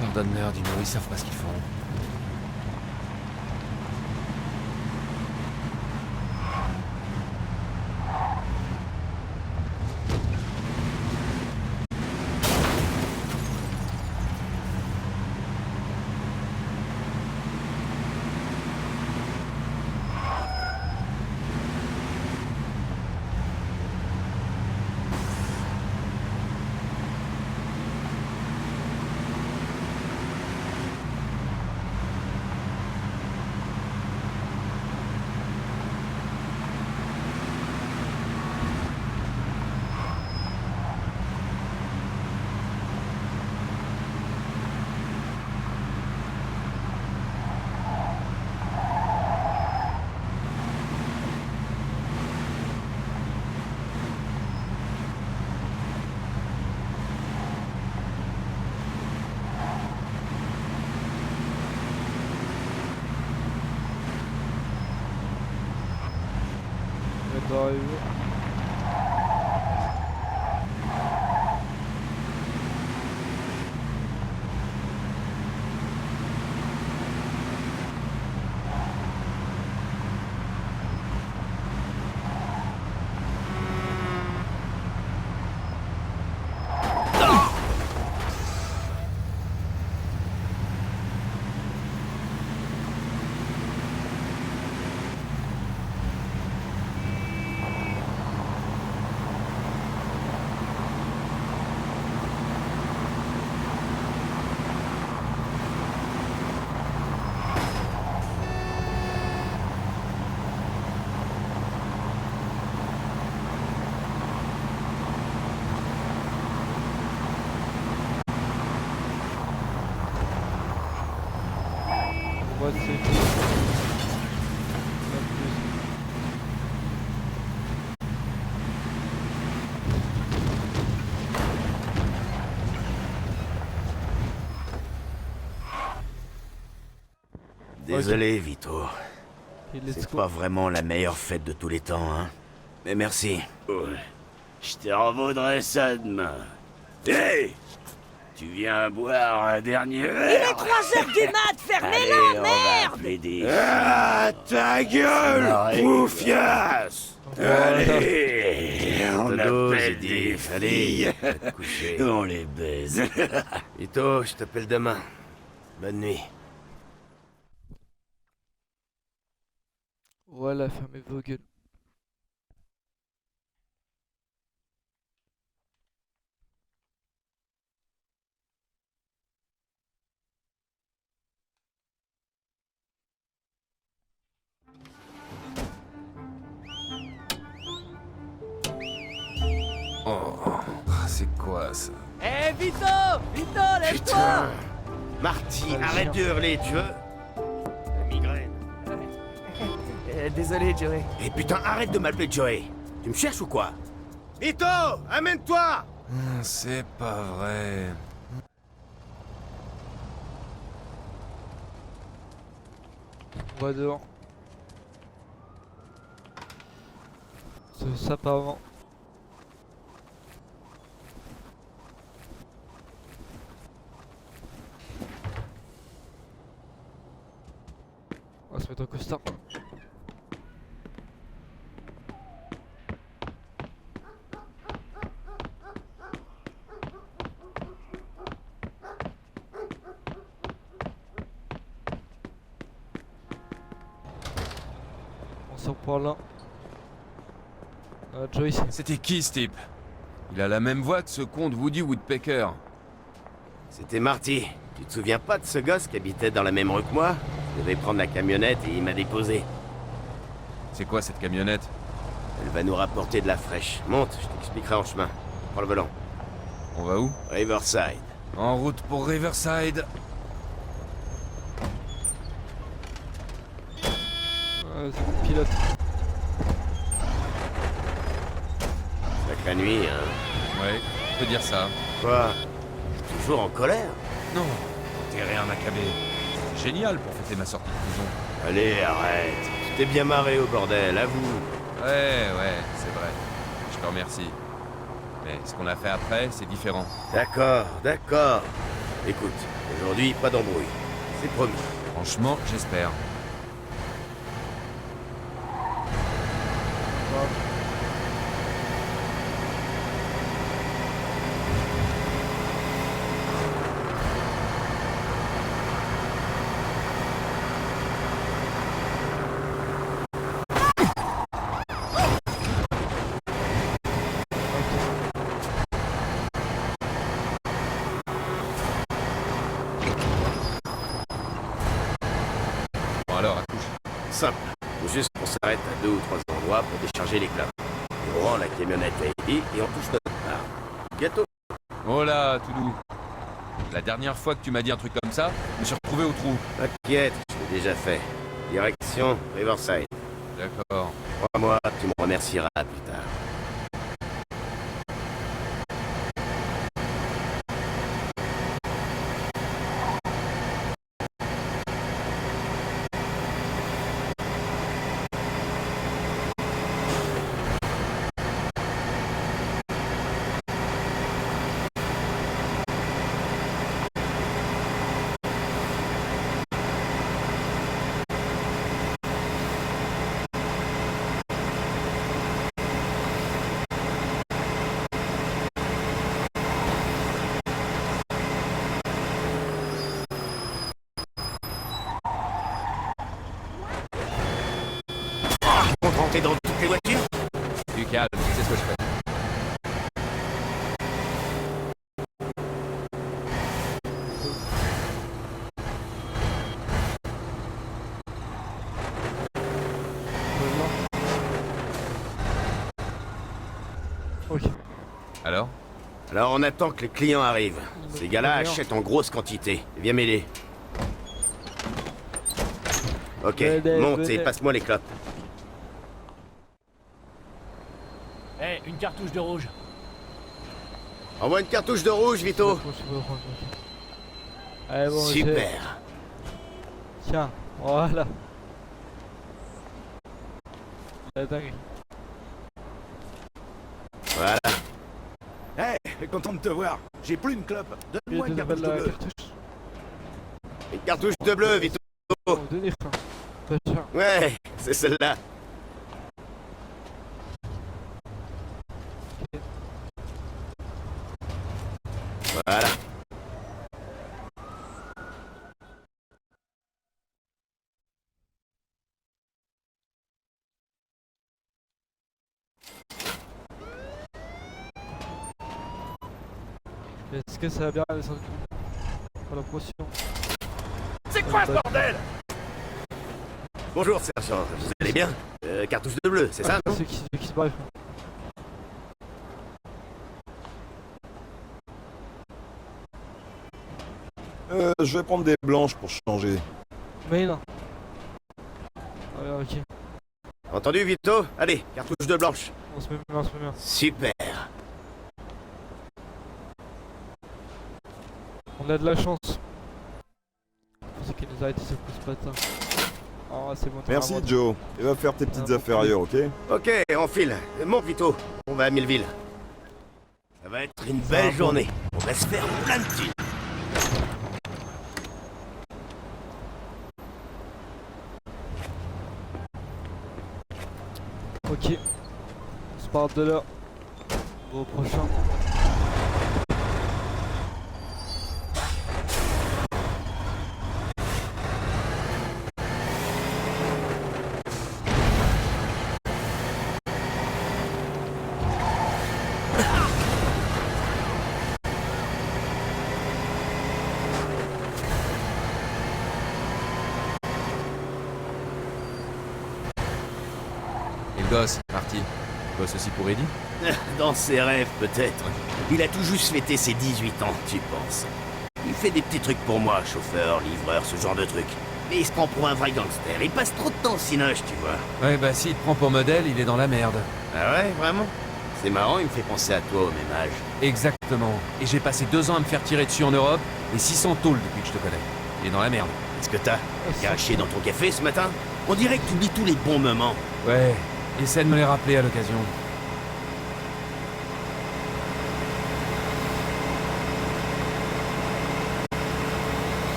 Speaker 4: Pardonne-leur, Dino, ils savent pas ce qu'ils font.
Speaker 2: doit arriver. Ouais, c'est même plus.
Speaker 9: Désolé, Vito.
Speaker 2: Et let's
Speaker 9: C'est
Speaker 2: go.
Speaker 9: pas vraiment la meilleure fête de tous les temps, hein. Mais merci. Je te revaudrai ça demain. Hé! Tu viens boire un dernier verre?
Speaker 13: Il est 3h du mat, fermez-la, merde!
Speaker 9: Plaider. Ah, ta gueule, bouffiasse! Allez, on appelle des filles. On les baise.
Speaker 11: Vito, je t'appelle demain. Bonne nuit.
Speaker 2: Voilà, fermez vos gueules.
Speaker 4: Oh, c'est quoi ça?
Speaker 6: Eh, Vito! Vito, lève-toi!
Speaker 11: Marty, arrête de hurler, tu veux? La migraine.
Speaker 6: Désolé, Joey.
Speaker 11: Eh putain, arrête de m'appeler Joey. Tu me cherches ou quoi? Vito, amène-toi!
Speaker 4: C'est pas vrai.
Speaker 2: On va dehors. C'est ça pas avant. On va se mettre en costard. On s'en prend là. Joyce.
Speaker 4: C'était qui ce type? Il a la même voix que ce con de Woody Woodpecker.
Speaker 11: C'était Marty. Tu te souviens pas de ce gosse qui habitait dans la même rue que moi? Je devais prendre la camionnette et il m'a déposé.
Speaker 4: C'est quoi cette camionnette?
Speaker 11: Elle va nous rapporter de la fraîche. Monte, je t'expliquerai en chemin. Prends le volant.
Speaker 4: On va où?
Speaker 11: Riverside.
Speaker 4: En route pour Riverside.
Speaker 2: C'est le pilote.
Speaker 11: Sacrée nuit, hein.
Speaker 4: Ouais, on peut dire ça.
Speaker 11: Quoi? Toujours en colère?
Speaker 4: Non, t'es rien macabé. C'est génial pour fêter ma sortie de prison.
Speaker 11: Allez, arrête. Tu t'es bien marré au bordel, avoue.
Speaker 4: Ouais, c'est vrai. Je te remercie. Mais ce qu'on a fait après, c'est différent.
Speaker 11: D'accord. Écoute, aujourd'hui, pas d'embrouille. C'est promis.
Speaker 4: Franchement, j'espère. Alors, accouche.
Speaker 11: Simple. Faut juste qu'on s'arrête à 2 ou 3 endroits pour décharger les claves. On rend la camionnette à Eddie et on touche notre part. Gâteau.
Speaker 4: Oh là, tout doux. La dernière fois que tu m'as dit un truc comme ça, je me suis retrouvé au trou.
Speaker 11: T'inquiète, je l'ai déjà fait. Direction Riverside.
Speaker 4: D'accord.
Speaker 11: Crois-moi, tu me remercieras plus tard. rentrer dans toutes les voitures?
Speaker 4: Du calme, c'est ce que je fais.
Speaker 2: Ok.
Speaker 11: Alors, on attend que les clients arrivent. Ces gars-là achètent en grosse quantité. Viens m'aider. Ok, monte et passe-moi les clopes.
Speaker 12: Eh, une cartouche de rouge.
Speaker 11: Envoie une cartouche de rouge, Vito.
Speaker 2: Allez, bon,
Speaker 11: super.
Speaker 2: Tiens, voilà. La dingue.
Speaker 11: Voilà.
Speaker 7: Hey, content de te voir. J'ai plus une clope. Donne-moi une cartouche de bleu.
Speaker 11: Une cartouche de bleu, Vito. Ouais, c'est celle-là. Voilà.
Speaker 2: Est-ce que ça va bien descendre pour la potion?
Speaker 7: C'est quoi ce bordel?
Speaker 11: Bonjour, sergent. Vous allez bien? Cartouche de bleu, c'est ça, non?
Speaker 2: Ceux qui se barrent.
Speaker 16: Je vais prendre des blanches pour changer.
Speaker 2: Mais non. Ouais, ok.
Speaker 11: Entendu, Vito? Allez, cartouche de blanche.
Speaker 2: On se met bien, on se met bien.
Speaker 11: Super.
Speaker 2: On a de la chance. C'est qui nous arrête, c'est ce matin. Oh, c'est bon.
Speaker 16: Merci Joe. Et va faire tes petites affaires ailleurs, ok?
Speaker 11: Ok, on file. Monte, Vito. On va à Millville. Ça va être une belle journée. On va se faire plein de thunes.
Speaker 2: Ok. On se part de là. Au prochain.
Speaker 4: Et le gosse, Marty. Le gosse aussi pour Eddie?
Speaker 11: Dans ses rêves, peut-être. Il a tout juste fêté ses 18 ans, tu penses. Il fait des petits trucs pour moi, chauffeur, livreur, ce genre de trucs. Mais il se prend pour un vrai gangster. Il passe trop de temps au cinoche, tu vois.
Speaker 4: Ouais, bah s'il te prend pour modèle, il est dans la merde.
Speaker 11: Ah ouais, vraiment? C'est marrant, il me fait penser à toi au même âge.
Speaker 4: Exactement. Et j'ai passé 2 ans à me faire tirer dessus en Europe, et 600 tôles depuis que je te connais. Il est dans la merde.
Speaker 11: Qu'est-ce que t'as craché dans ton café ce matin? On dirait que tu oublies tous les bons moments.
Speaker 4: Ouais, essaie de me les rappeler à l'occasion.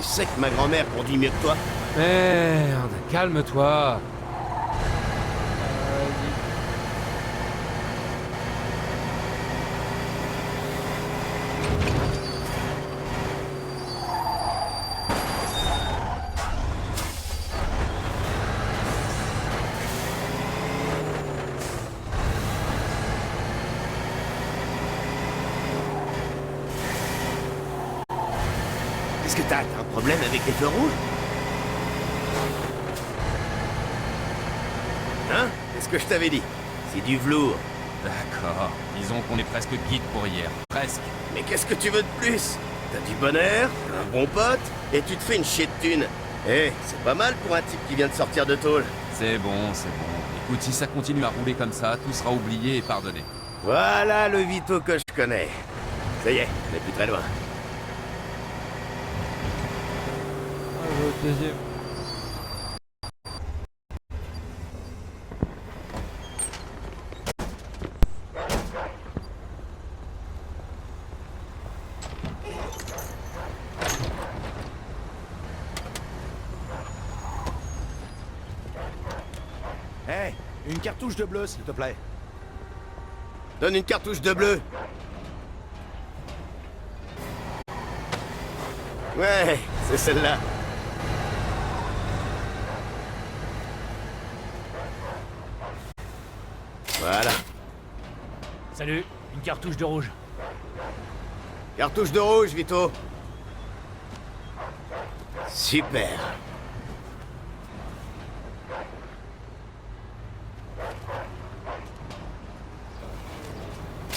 Speaker 11: Tu sais que ma grand-mère conduit mieux que toi?
Speaker 4: Merde, calme-toi.
Speaker 11: Qu'est-ce que t'as un problème avec les feux rouges? Hein? Qu'est-ce que je t'avais dit? C'est du velours.
Speaker 4: D'accord. Disons qu'on est presque quitte pour hier. Presque.
Speaker 11: Mais qu'est-ce que tu veux de plus? T'as du bon air, un bon pote, et tu te fais une chier de thune. Eh, c'est pas mal pour un type qui vient de sortir de tôle.
Speaker 4: C'est bon, c'est bon. Écoute, si ça continue à rouler comme ça, tout sera oublié et pardonné.
Speaker 11: Voilà le Vito que je connais. Ça y est, on n'est plus très loin.
Speaker 2: deuxième.
Speaker 11: Hé, une cartouche de bleu, s'il te plaît. Donne une cartouche de bleu. Ouais, c'est celle-là. Voilà.
Speaker 12: Salut, une cartouche de rouge.
Speaker 11: Cartouche de rouge, Vito. Super.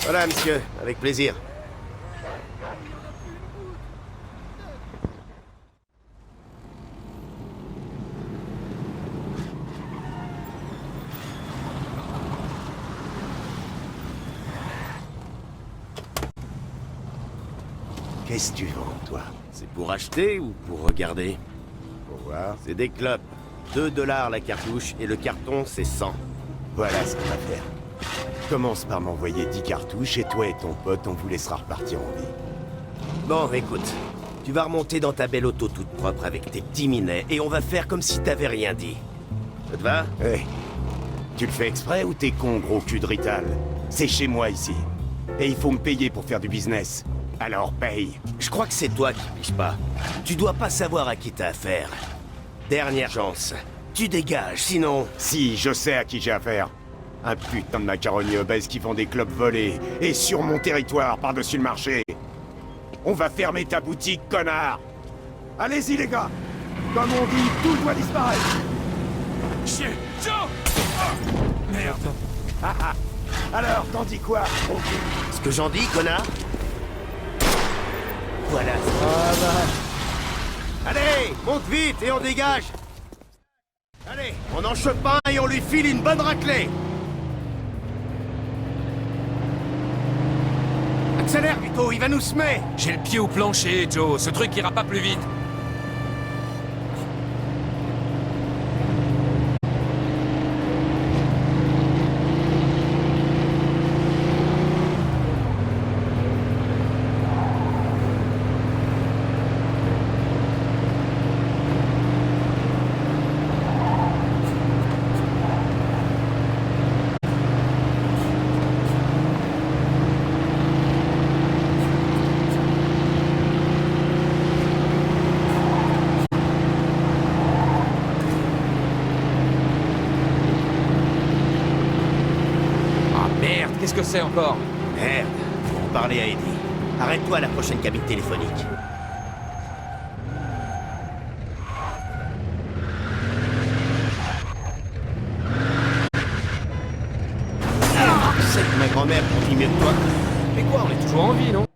Speaker 11: Voilà, monsieur, avec plaisir. Qu'est-ce que tu vends, toi? C'est pour acheter ou pour regarder? Pour voir. C'est des clopes. 2 $ la cartouche et le carton, c'est 100. Voilà ce qu'on va faire. Commence par m'envoyer 10 cartouches et toi et ton pote, on vous laissera repartir en vie. Bon, écoute. Tu vas remonter dans ta belle auto toute propre avec tes petits minets et on va faire comme si t'avais rien dit. Ça te va? Ouais. Tu le fais exprès ou t'es con, gros cul de Rital? C'est chez moi ici. Et il faut me payer pour faire du business. Alors paye. Je crois que c'est toi qui piges pas. Tu dois pas savoir à qui t'as affaire. Dernière chance. Tu dégages, sinon... Si, je sais à qui j'ai affaire. Un putain de macaroni obèse qui vend des clopes volées. Et sur mon territoire, par-dessus le marché. On va fermer ta boutique, connard. Allez-y, les gars. Comme on dit, tout doit disparaître.
Speaker 7: Chier, Joe! Oh, merde.
Speaker 11: Alors, t'en dis quoi? Ce que j'en dis, connard? Voilà. Allez, monte vite et on dégage. Allez, on en chope un et on lui file une bonne raclée. Accélère, Vito, il va nous semer.
Speaker 4: J'ai le pied au plancher, Joe. Ce truc ira pas plus vite. Qu'est-ce que c'est encore?
Speaker 11: Merde, faut en parler à Eddie. Arrête-toi à la prochaine cabine téléphonique. C'est que ma grand-mère dit mieux que toi.
Speaker 4: Mais quoi, on est toujours en vie, non?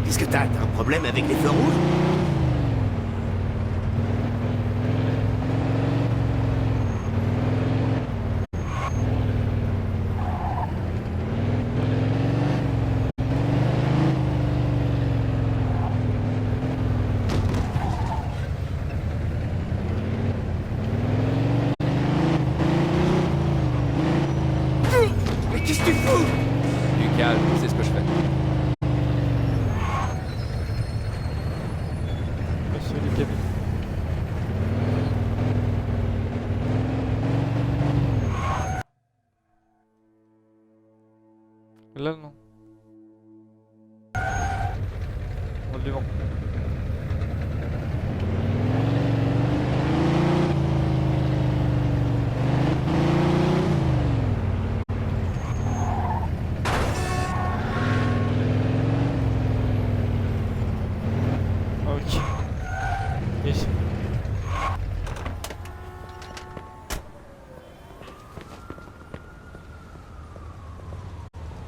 Speaker 11: Qu'est-ce que t'as un problème avec les feux rouges?
Speaker 2: Là, non. On le vend. Ok. Ici.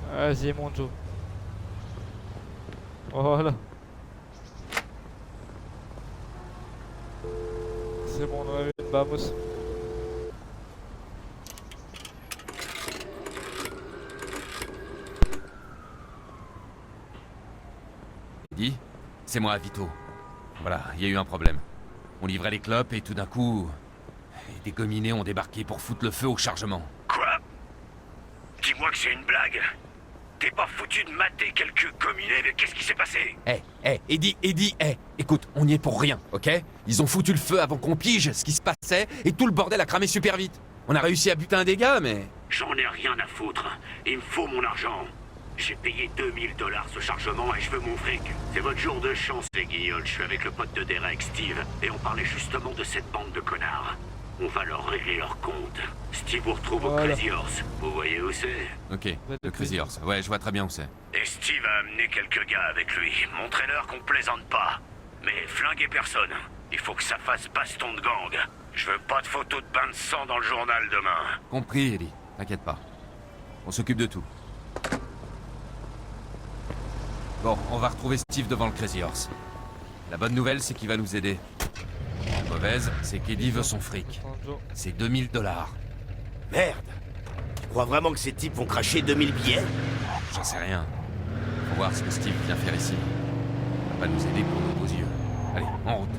Speaker 2: Vas-y mon Joe. Voilà. C'est bon, on a eu une Bamos.
Speaker 4: Eddie, c'est moi, Vito. Voilà, il y a eu un problème. On livrait les clopes et tout d'un coup... des gominés ont débarqué pour foutre le feu au chargement.
Speaker 11: Quoi? Dis-moi que c'est une blague. T'es pas foutu de mater quelques gominés, mais qu'est-ce qui s'est passé?
Speaker 4: Eddie, écoute, on y est pour rien, ok? Ils ont foutu le feu avant qu'on pige ce qui se passait et tout le bordel a cramé super vite. On a réussi à buter un dégât, mais...
Speaker 11: J'en ai rien à foutre. Il me faut mon argent. J'ai payé 2000 $ ce chargement et je veux mon fric. C'est votre jour de chance, les guignols. Je suis avec le pote de Derek, Steve, et on parlait justement de cette bande de connards. On va leur régler leur compte. Steve vous retrouve au Crazy Horse. Vous voyez où c'est?
Speaker 4: Ok, le Crazy Horse. Ouais, je vois très bien où c'est.
Speaker 11: Et Steve a amené quelques gars avec lui. Montrez-leur qu'on plaisante pas. Mais flinguez personne. Il faut que ça fasse baston de gang. Je veux pas de photos de bain de sang dans le journal demain.
Speaker 4: Compris, Eddie. T'inquiète pas. On s'occupe de tout. Bon, on va retrouver Steve devant le Crazy Horse. La bonne nouvelle, c'est qu'il va nous aider. La mauvaise, c'est qu'Eddie veut son fric. C'est 2000 $.
Speaker 11: Merde. Tu crois vraiment que ces types vont cracher 2000 billets?
Speaker 4: J'en sais rien. Faut voir ce que Steve vient faire ici. Il va pas nous aider pour nos beaux yeux. Allez, en route.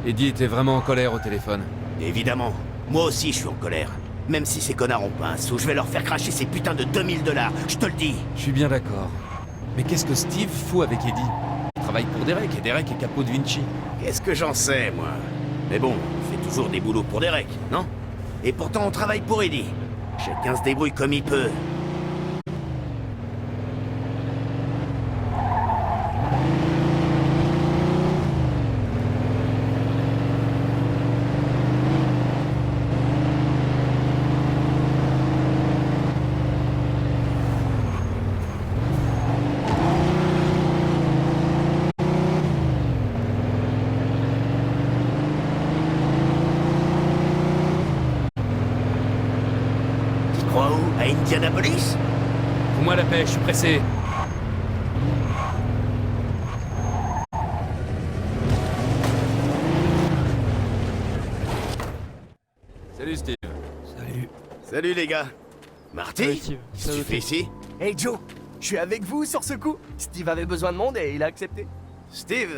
Speaker 4: Eddie était vraiment en colère au téléphone.
Speaker 11: Évidemment. Moi aussi, je suis en colère. Même si ces connards ont pas un sou, je vais leur faire cracher ces putains de 2000 $, je te le dis.
Speaker 4: Je suis bien d'accord. Mais qu'est-ce que Steve fout avec Eddie? Il travaille pour Derek, et Derek est capot de Vinci.
Speaker 11: Qu'est-ce que j'en sais, moi? Mais bon, on fait toujours des boulots pour Derek, non? Et pourtant, on travaille pour Eddie. Chacun se débrouille comme il peut. À Indianapolis?
Speaker 4: Fous-moi la paix, je suis pressé. Salut Steve.
Speaker 12: Salut.
Speaker 11: Salut les gars. Marty?
Speaker 2: Salut, Steve.
Speaker 11: Qu'est-ce que tu fais ici?
Speaker 15: Hey Joe, je suis avec vous sur ce coup. Steve avait besoin de monde et il a accepté.
Speaker 11: Steve,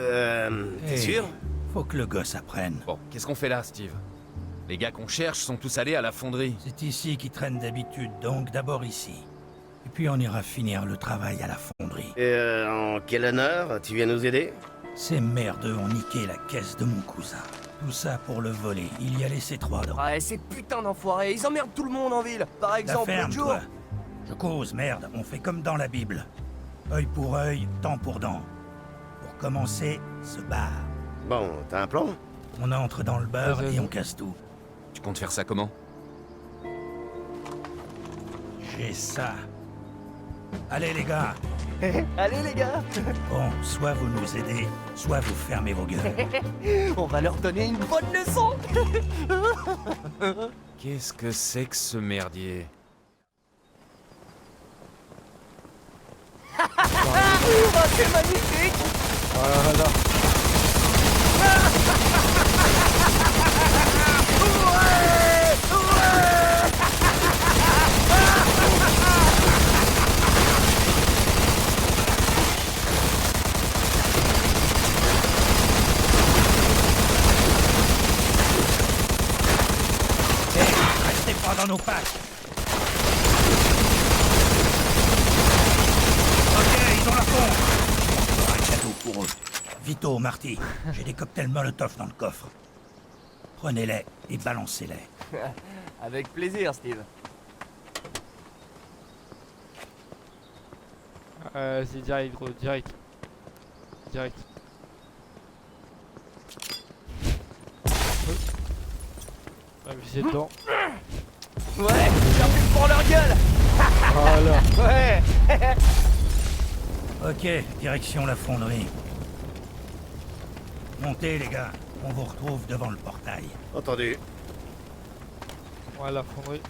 Speaker 11: t'es
Speaker 12: Hey,
Speaker 11: sûr?
Speaker 12: Faut que le gosse apprenne.
Speaker 4: Bon, qu'est-ce qu'on fait là, Steve? Les gars qu'on cherche sont tous allés à la fonderie.
Speaker 12: C'est ici qu'ils traînent d'habitude, donc d'abord ici. Et puis on ira finir le travail à la fonderie.
Speaker 11: Et en quel honneur tu viens nous aider?
Speaker 12: Ces merdeux ont niqué la caisse de mon cousin. Tout ça pour le voler. Il y a laissé 3 dents.
Speaker 15: Ouais, ces putains d'enfoirés, ils emmerdent tout le monde en ville. Par exemple,
Speaker 12: ferme,
Speaker 15: Joe.
Speaker 12: toi. Je cause, merde. On fait comme dans la Bible. Œil pour œil, dent pour dent. Pour commencer, se barre.
Speaker 11: Bon, t'as un plan?
Speaker 12: On entre dans le bar et on casse tout.
Speaker 4: Tu comptes faire ça comment?
Speaker 12: J'ai ça. Allez les gars.
Speaker 15: Allez les gars.
Speaker 12: Bon, soit vous nous aidez, soit vous fermez vos gueules.
Speaker 15: On va leur donner une bonne leçon.
Speaker 4: Qu'est-ce que c'est que ce merdier?
Speaker 15: Oh, c'est magnifique.
Speaker 2: Voilà.
Speaker 12: Restez pas dans nos packs. Ok, ils ont la pompe. Un cadeau pour eux. Vito, Marty, j'ai des cocktails Molotov dans le coffre. Prenez-les et balancez-les.
Speaker 15: Avec plaisir, Steve.
Speaker 2: C'est direct, gros, direct. Direct. On va viser dedans.
Speaker 15: Ouais, j'ai plus pour leur gueule.
Speaker 2: Voilà.
Speaker 15: Ouais.
Speaker 12: Ok, direction la fonderie. Montez les gars, on vous retrouve devant le portail.
Speaker 11: Entendu.
Speaker 2: Voilà, fonderie.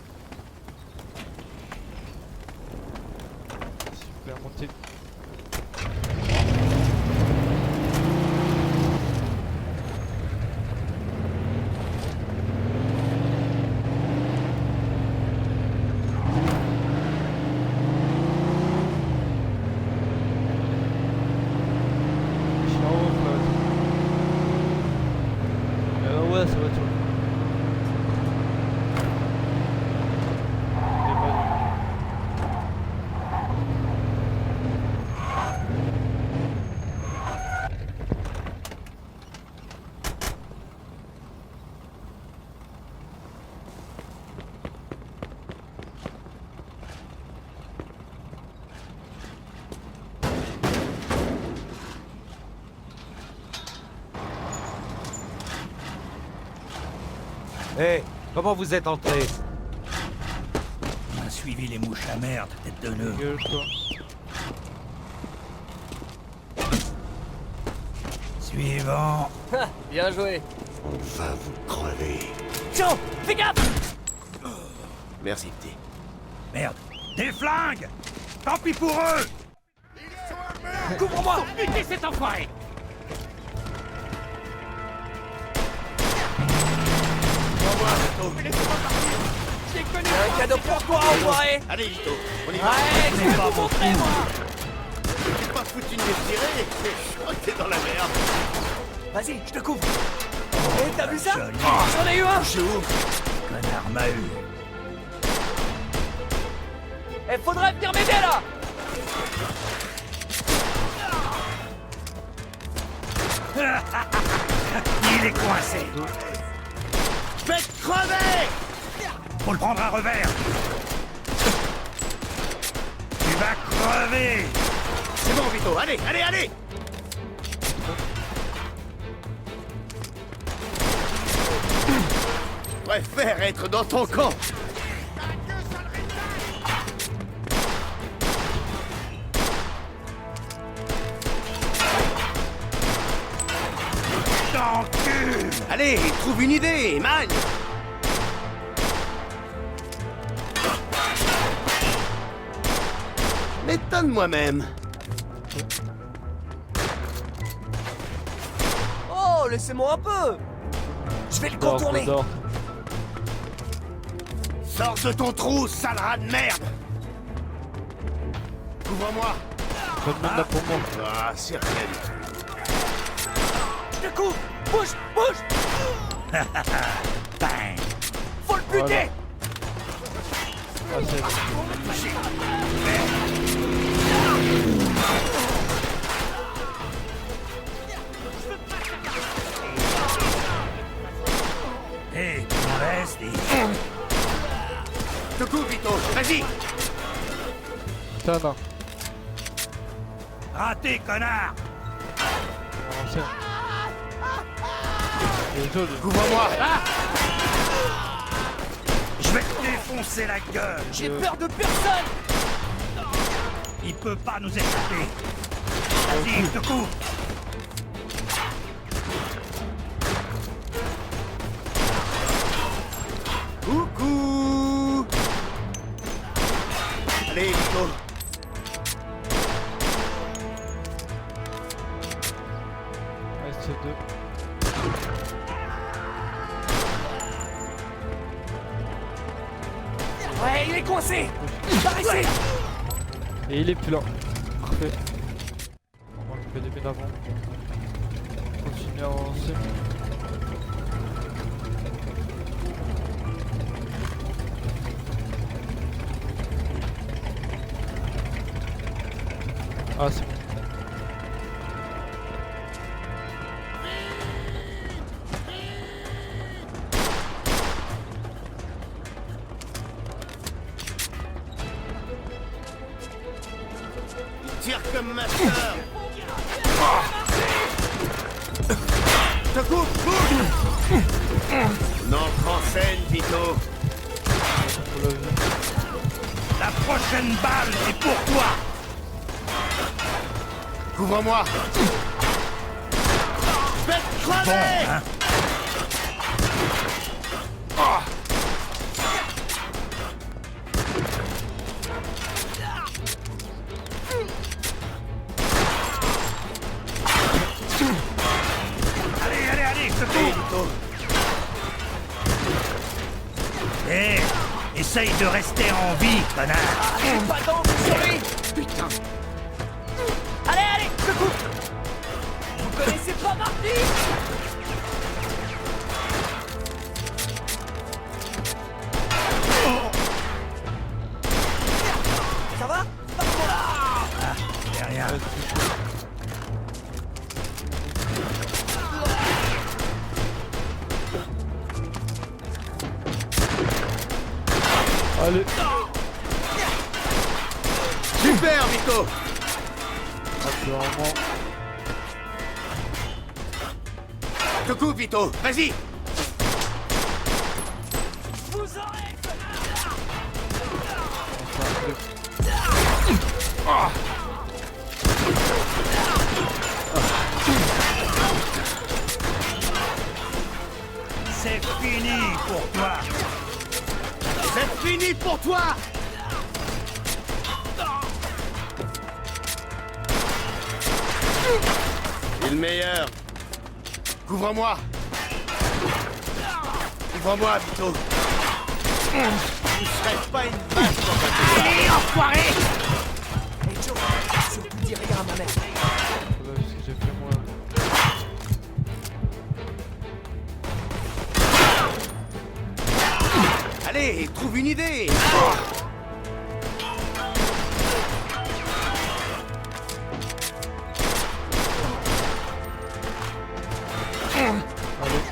Speaker 2: Super, montez. Ouais, ça va être
Speaker 6: Hé, comment vous êtes entré?
Speaker 12: On a suivi les mouches à merde, tête de nœud. Suivant.
Speaker 15: Bien joué.
Speaker 11: On va vous crever.
Speaker 15: Tiens, fais gaffe.
Speaker 11: Merci, petit.
Speaker 12: Merde. Des flingues. Tant pis pour eux.
Speaker 15: Couvre-moi. Butez cet enfoiré. J'ai connu un cadeau pour toi, enfoiré.
Speaker 11: Allez, Vito, on y va.
Speaker 15: Ouais, je vais vous montrer, moi.
Speaker 11: J'ai pas foutu de me tirer. Je crois que t'es dans la merde.
Speaker 15: Vas-y, je te couvre. Et t'as vu ça? J'en ai eu un.
Speaker 11: Je où?
Speaker 12: Connard m'a eu.
Speaker 15: Eh, faudrait venir m'aider là.
Speaker 12: Il est coincé.
Speaker 11: Je vais te crever.
Speaker 12: Faut le prendre à revers. Tu vas crever.
Speaker 11: C'est bon, Vito, allez, allez, allez. Je préfère être dans ton camp.
Speaker 12: T'encule.
Speaker 11: Allez, trouve une idée, magne. M'étonne moi-même.
Speaker 15: Oh, laissez-moi un peu. Je vais le contourner.
Speaker 11: Sors de ton trou, sale rat de merde. Couvre-moi.
Speaker 2: Donne-moi là pour moi.
Speaker 11: Ah, certaine.
Speaker 15: Je te couvre. Bouge, bouge.
Speaker 12: Bang.
Speaker 15: Faut le buter.
Speaker 2: Ah, c'est...
Speaker 12: Hé, t'en restes et...
Speaker 11: Je te couvre, Vito, vas-y.
Speaker 2: Putain, non.
Speaker 12: Raté, connard.
Speaker 11: Couvre-moi.
Speaker 12: Je vais te défoncer la gueule.
Speaker 15: J'ai peur de personne.
Speaker 12: Il peut pas nous échapper. Vas-y, je te couvre.
Speaker 11: Coucou. Allez, Vito.
Speaker 2: Reste deux.
Speaker 15: Ouais, il est coincé. Par ici.
Speaker 2: Et il est plus là. Parfait. On va couper des mines avant. Continuer à avancer. Ah, c'est bon.
Speaker 11: tire comme ma sœur. Te coupe, bouge. On entre en scène, Vito.
Speaker 12: La prochaine balle est pour toi.
Speaker 11: Couvre-moi. Je vais te crever.
Speaker 12: Bon, hein. Allez, je te couvre. Essaye de rester en vie, connard.
Speaker 15: J'ai pas d'angle sur lui. Putain. Allez, je te coupe. Vous connaissez pas Marty? Ça va?
Speaker 12: C'est rien.
Speaker 2: Allez.
Speaker 11: Super, Vito.
Speaker 2: Apparemment.
Speaker 11: Je te coupe, Vito. Vas-y.
Speaker 15: Vous aurez.
Speaker 12: C'est fini pour toi.
Speaker 11: C'est fini pour toi. Et le meilleur. Couvre-moi. Couvre-moi, Vito. Tu serais pas une vache dans ta tête.
Speaker 12: Allez, enfoiré.
Speaker 15: Hey Joe, surtout dis rien à ma mère.
Speaker 2: Ouais, ce que j'ai fait moi.
Speaker 11: Allez, trouve une idée.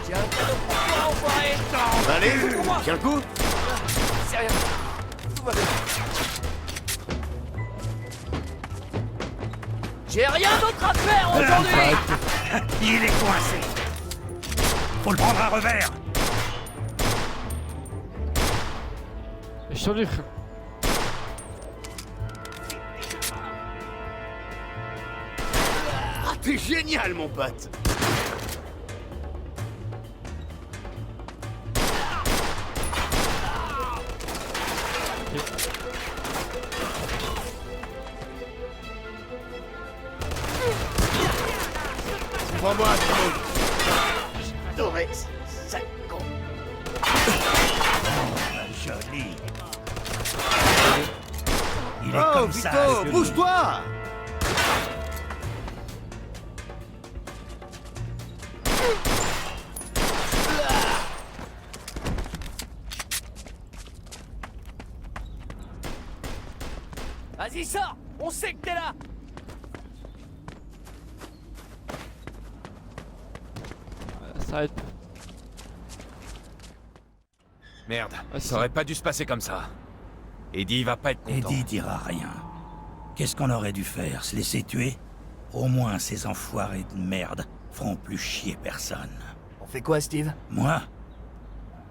Speaker 15: Tiens, cadeau pour toi, enfoiré.
Speaker 11: Allez, tiens le coup.
Speaker 15: C'est rien. Tout va bien. J'ai rien d'autre à faire aujourd'hui.
Speaker 12: Il est coincé. Faut le prendre à revers.
Speaker 2: Je suis libre.
Speaker 11: Ah, t'es génial, mon pote. Prends-moi, Vito. Doré, ça con.
Speaker 12: Joli. Il est
Speaker 11: Oh,
Speaker 12: comme
Speaker 11: Vito,
Speaker 12: ça.
Speaker 11: bouge-toi.
Speaker 15: Vas-y, sors. On sait que t'es là.
Speaker 2: Ça arrête.
Speaker 4: Merde, ça aurait pas dû se passer comme ça. Eddie va pas être content.
Speaker 12: Eddie dira rien. Qu'est-ce qu'on aurait dû faire? Se laisser tuer? Au moins ces enfoirés de merde feront plus chier personne.
Speaker 15: On fait quoi, Steve?
Speaker 12: Moi?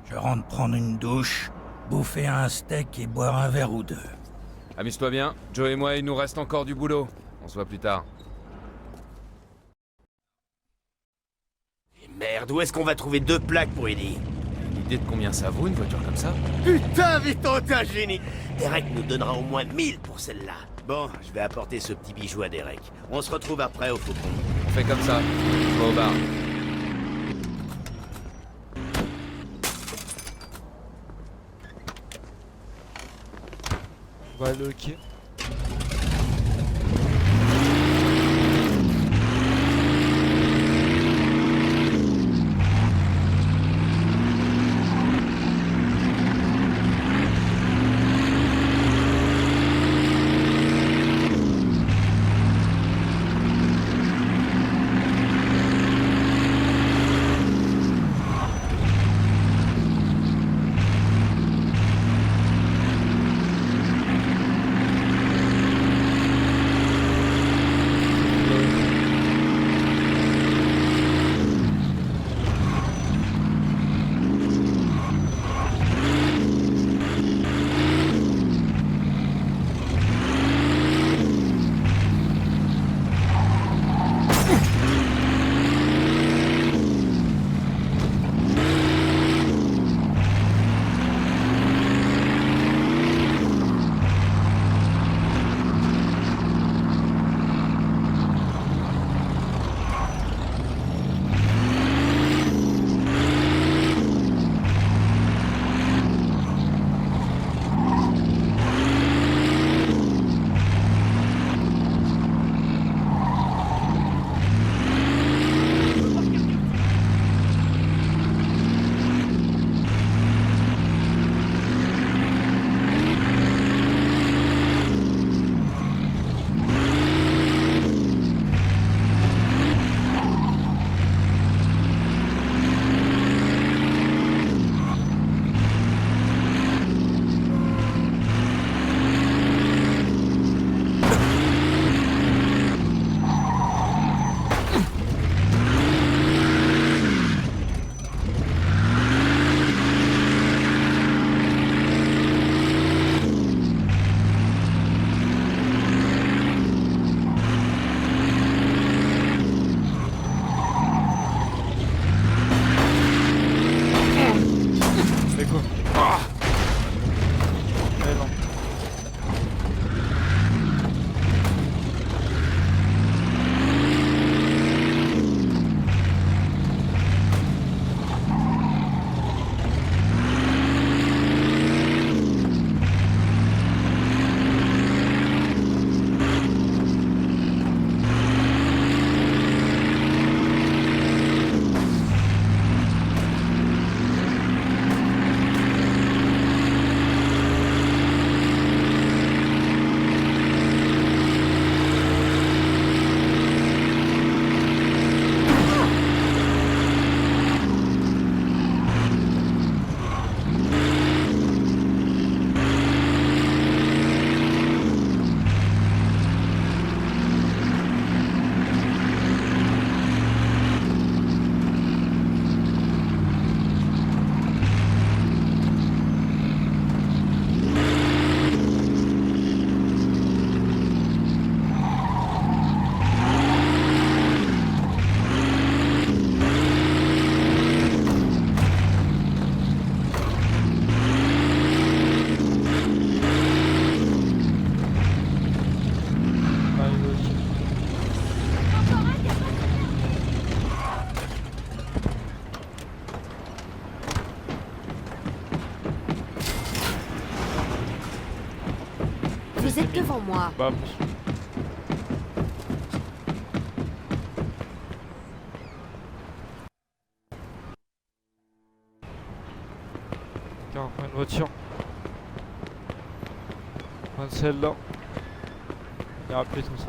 Speaker 12: Je rentre prendre une douche, bouffer un steak et boire un verre ou deux.
Speaker 4: Amuse-toi bien, Joe et moi, il nous reste encore du boulot. On se voit plus tard.
Speaker 11: Et merde, où est-ce qu'on va trouver 2 plaques pour Eddie?
Speaker 4: Une idée de combien ça vaut une voiture comme ça?
Speaker 11: Putain, Vito, t'es un génie. Derek nous donnera au moins 1000 pour celle-là. Bon, je vais apporter ce petit bijou à Derek. On se retrouve après au Faucon.
Speaker 4: On fait comme ça. Je vais au bar.
Speaker 2: On va aller au quai.
Speaker 13: Vous êtes devant moi.
Speaker 2: Bah, on prend une voiture. On prend celle-là. On ira plus tout ça.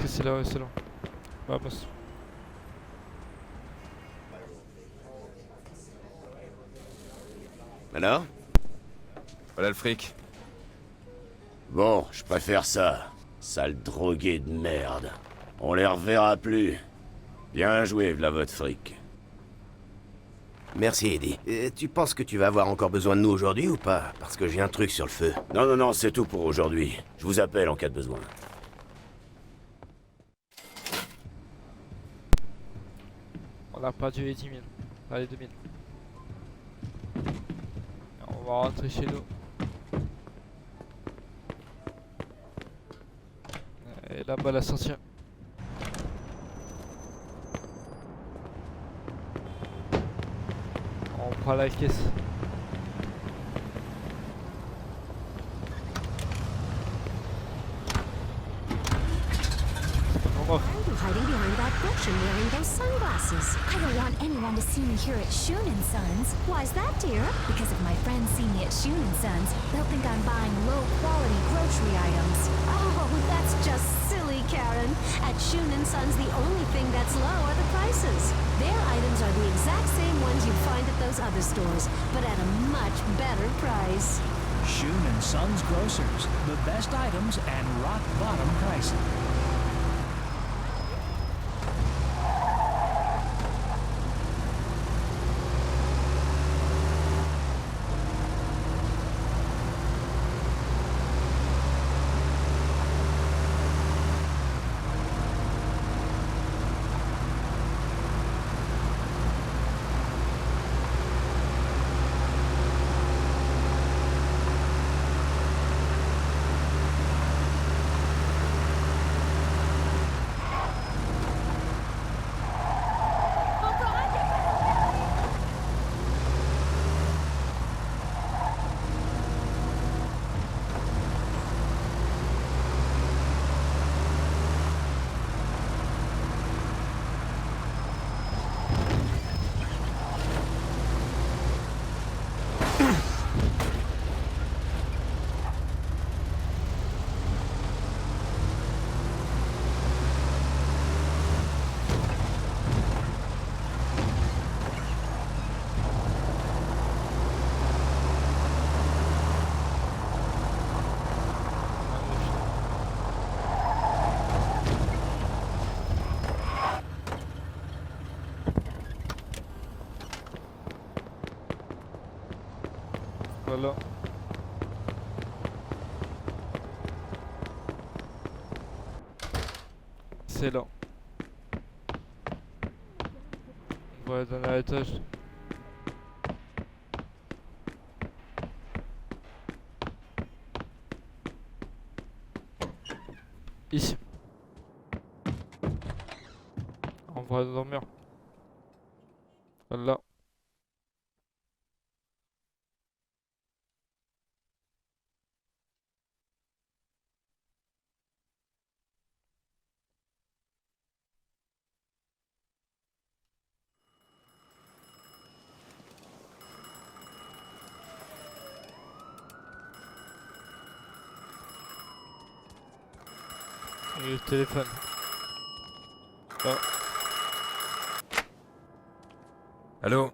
Speaker 2: C'est là, ouais, c'est là. Vamos.
Speaker 9: Alors?
Speaker 4: Voilà le fric.
Speaker 9: Bon, je préfère ça. Sale drogué de merde. On les reverra plus. Bien joué, v'là votre fric.
Speaker 11: Merci, Eddie. Tu penses que tu vas avoir encore besoin de nous aujourd'hui ou pas? Parce que j'ai un truc sur le feu.
Speaker 9: Non, non, non, c'est tout pour aujourd'hui. Je vous appelle en cas de besoin.
Speaker 2: On a perdu les 10 000. Allez, 2000. On va rentrer chez nous. Et là-bas, la sortie. On prend la caisse.
Speaker 13: Why are you hiding behind that bush and wearing those sunglasses?
Speaker 8: I don't want anyone to see me here at Shun & Sons.
Speaker 13: Why's that, dear?
Speaker 8: Because if my friends see me at Shun & Sons, they'll think I'm buying low-quality grocery items.
Speaker 13: Oh, that's just silly, Karen. At Shun & Sons, the only thing that's low are the prices. Their items are the exact same ones you'd find at those other stores, but at a much better price.
Speaker 17: Shun & Sons Grocers. The best items and rock-bottom pricing.
Speaker 2: Voilà. C'est là. Ouais, dernier étage. Ici. On va dormir. Là. Et le téléphone. Ah.
Speaker 4: Allô?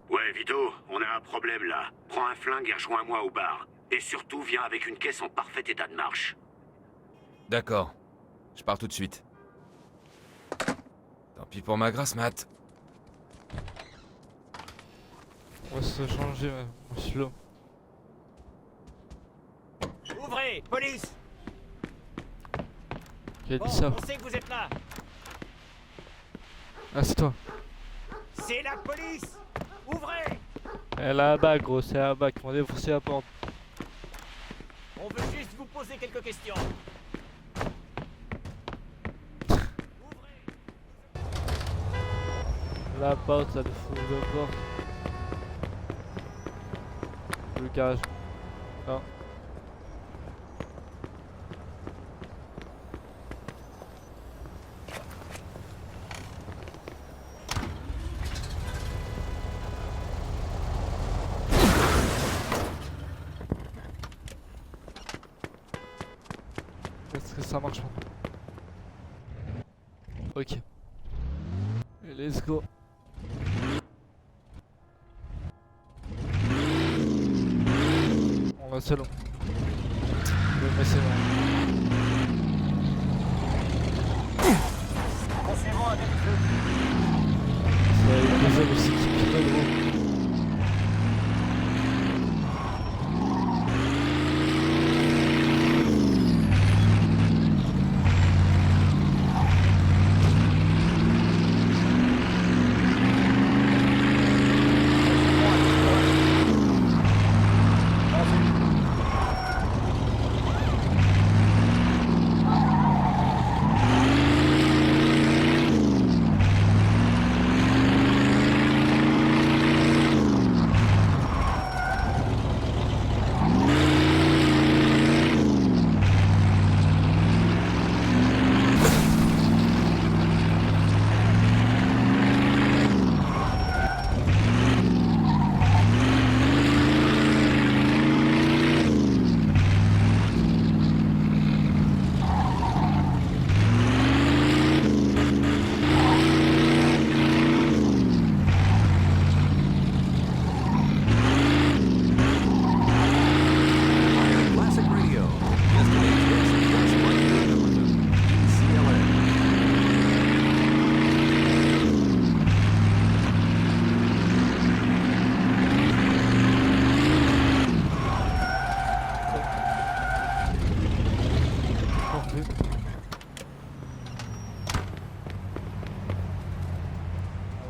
Speaker 11: Ouais, Vito, on a un problème là. Prends un flingue et rejoins-moi au bar. Et surtout, viens avec une caisse en parfait état de marche.
Speaker 4: D'accord. Je pars tout de suite. Tant pis pour ma grâce, Matt.
Speaker 2: On va se changer, mon stylo.
Speaker 15: Ouvrez, police!
Speaker 2: Qui a
Speaker 15: Bon,
Speaker 2: dit ça?
Speaker 15: on sait que vous êtes là.
Speaker 2: Ah, c'est toi.
Speaker 15: C'est la police! Ouvrez!
Speaker 2: Elle a un bac, gros, c'est un bac. On va défoncer la porte.
Speaker 15: On veut juste vous poser quelques questions.
Speaker 2: La porte, ça le fout de porte. Le garage. Non. Est-ce que ça marche maintenant? Ok. Et let's go. On va selon. Mais c'est bon.
Speaker 15: Poursuivons avec le...
Speaker 2: C'est une deuxième aussi qui pilote, gros.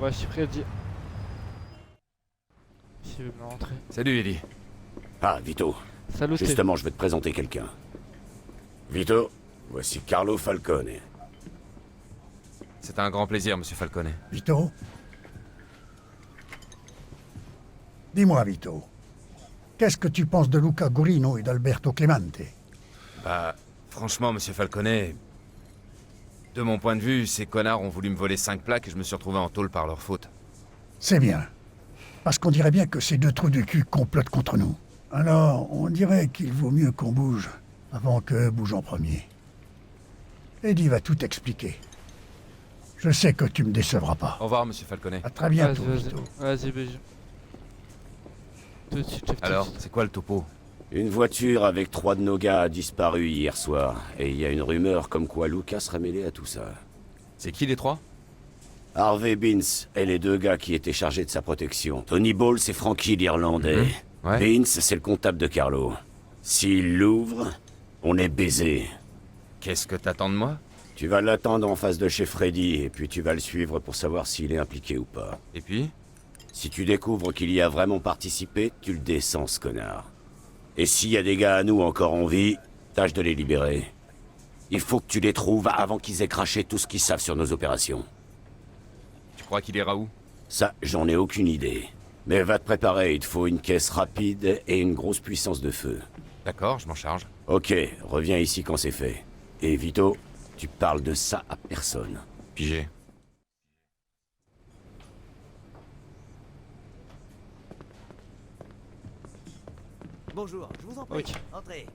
Speaker 2: On va chiffrer le dire. S'il veut me rentrer.
Speaker 4: Salut, Ellie.
Speaker 11: Ah, Vito.
Speaker 2: Salut,
Speaker 11: Justement, je vais te présenter quelqu'un. Vito, voici Carlo Falcone.
Speaker 4: C'est un grand plaisir, monsieur Falcone.
Speaker 18: Vito? Dis-moi, Vito. Qu'est-ce que tu penses de Luca Gurino et d'Alberto Clemente?
Speaker 4: Bah, franchement, monsieur Falcone... De mon point de vue, ces connards ont voulu me voler 5 plaques et je me suis retrouvé en tôle par leur faute.
Speaker 18: C'est bien. Parce qu'on dirait bien que ces deux trous de cul complotent contre nous. Alors, on dirait qu'il vaut mieux qu'on bouge avant qu'eux bougent en premier. Eddie va tout expliquer. Je sais que tu me décevras pas.
Speaker 4: Au revoir, monsieur Falcone.
Speaker 18: À très bientôt, Vito.
Speaker 2: Vas-y, BG. Tout de suite,
Speaker 4: alors, c'est quoi le topo?
Speaker 11: Une voiture avec 3 de nos gars a disparu hier soir. Et il y a une rumeur comme quoi Lucas serait mêlé à tout ça.
Speaker 4: C'est qui les 3?
Speaker 11: Harvey Beans et les 2 gars qui étaient chargés de sa protection. Tony Ball, c'est Frankie l'Irlandais.
Speaker 4: Ouais.
Speaker 11: Beans, c'est le comptable de Carlo. S'il l'ouvre, on est baisé.
Speaker 4: Qu'est-ce que t'attends de moi?
Speaker 9: Tu vas l'attendre en face de chez Freddy, et puis tu vas le suivre pour savoir s'il est impliqué ou pas.
Speaker 4: Et puis?
Speaker 9: Si tu découvres qu'il y a vraiment participé, tu le descends, ce connard. Et s'il y a des gars à nous encore en vie, tâche de les libérer. Il faut que tu les trouves avant qu'ils aient craché tout ce qu'ils savent sur nos opérations.
Speaker 4: Tu crois qu'il ira où?
Speaker 9: Ça, j'en ai aucune idée. Mais va te préparer, il te faut une caisse rapide et une grosse puissance de feu.
Speaker 4: D'accord, je m'en charge.
Speaker 9: Ok, reviens ici quand c'est fait. Et Vito, tu parles de ça à personne.
Speaker 4: Pigé.
Speaker 15: Bonjour, je vous en prie. Entrez.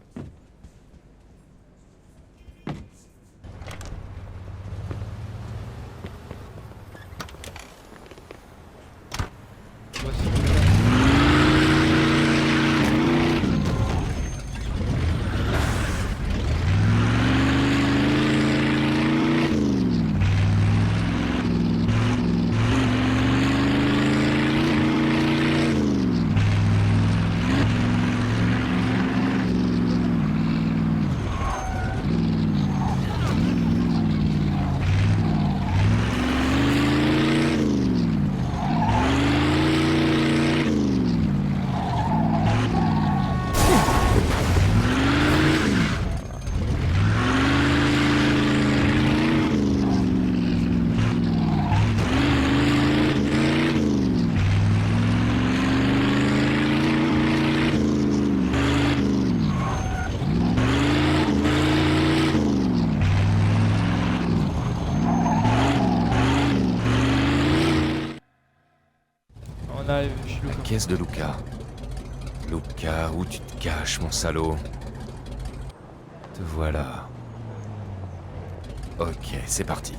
Speaker 4: La caisse de Luca. Luca, où tu te caches, mon salaud? Te voilà. Ok, c'est parti.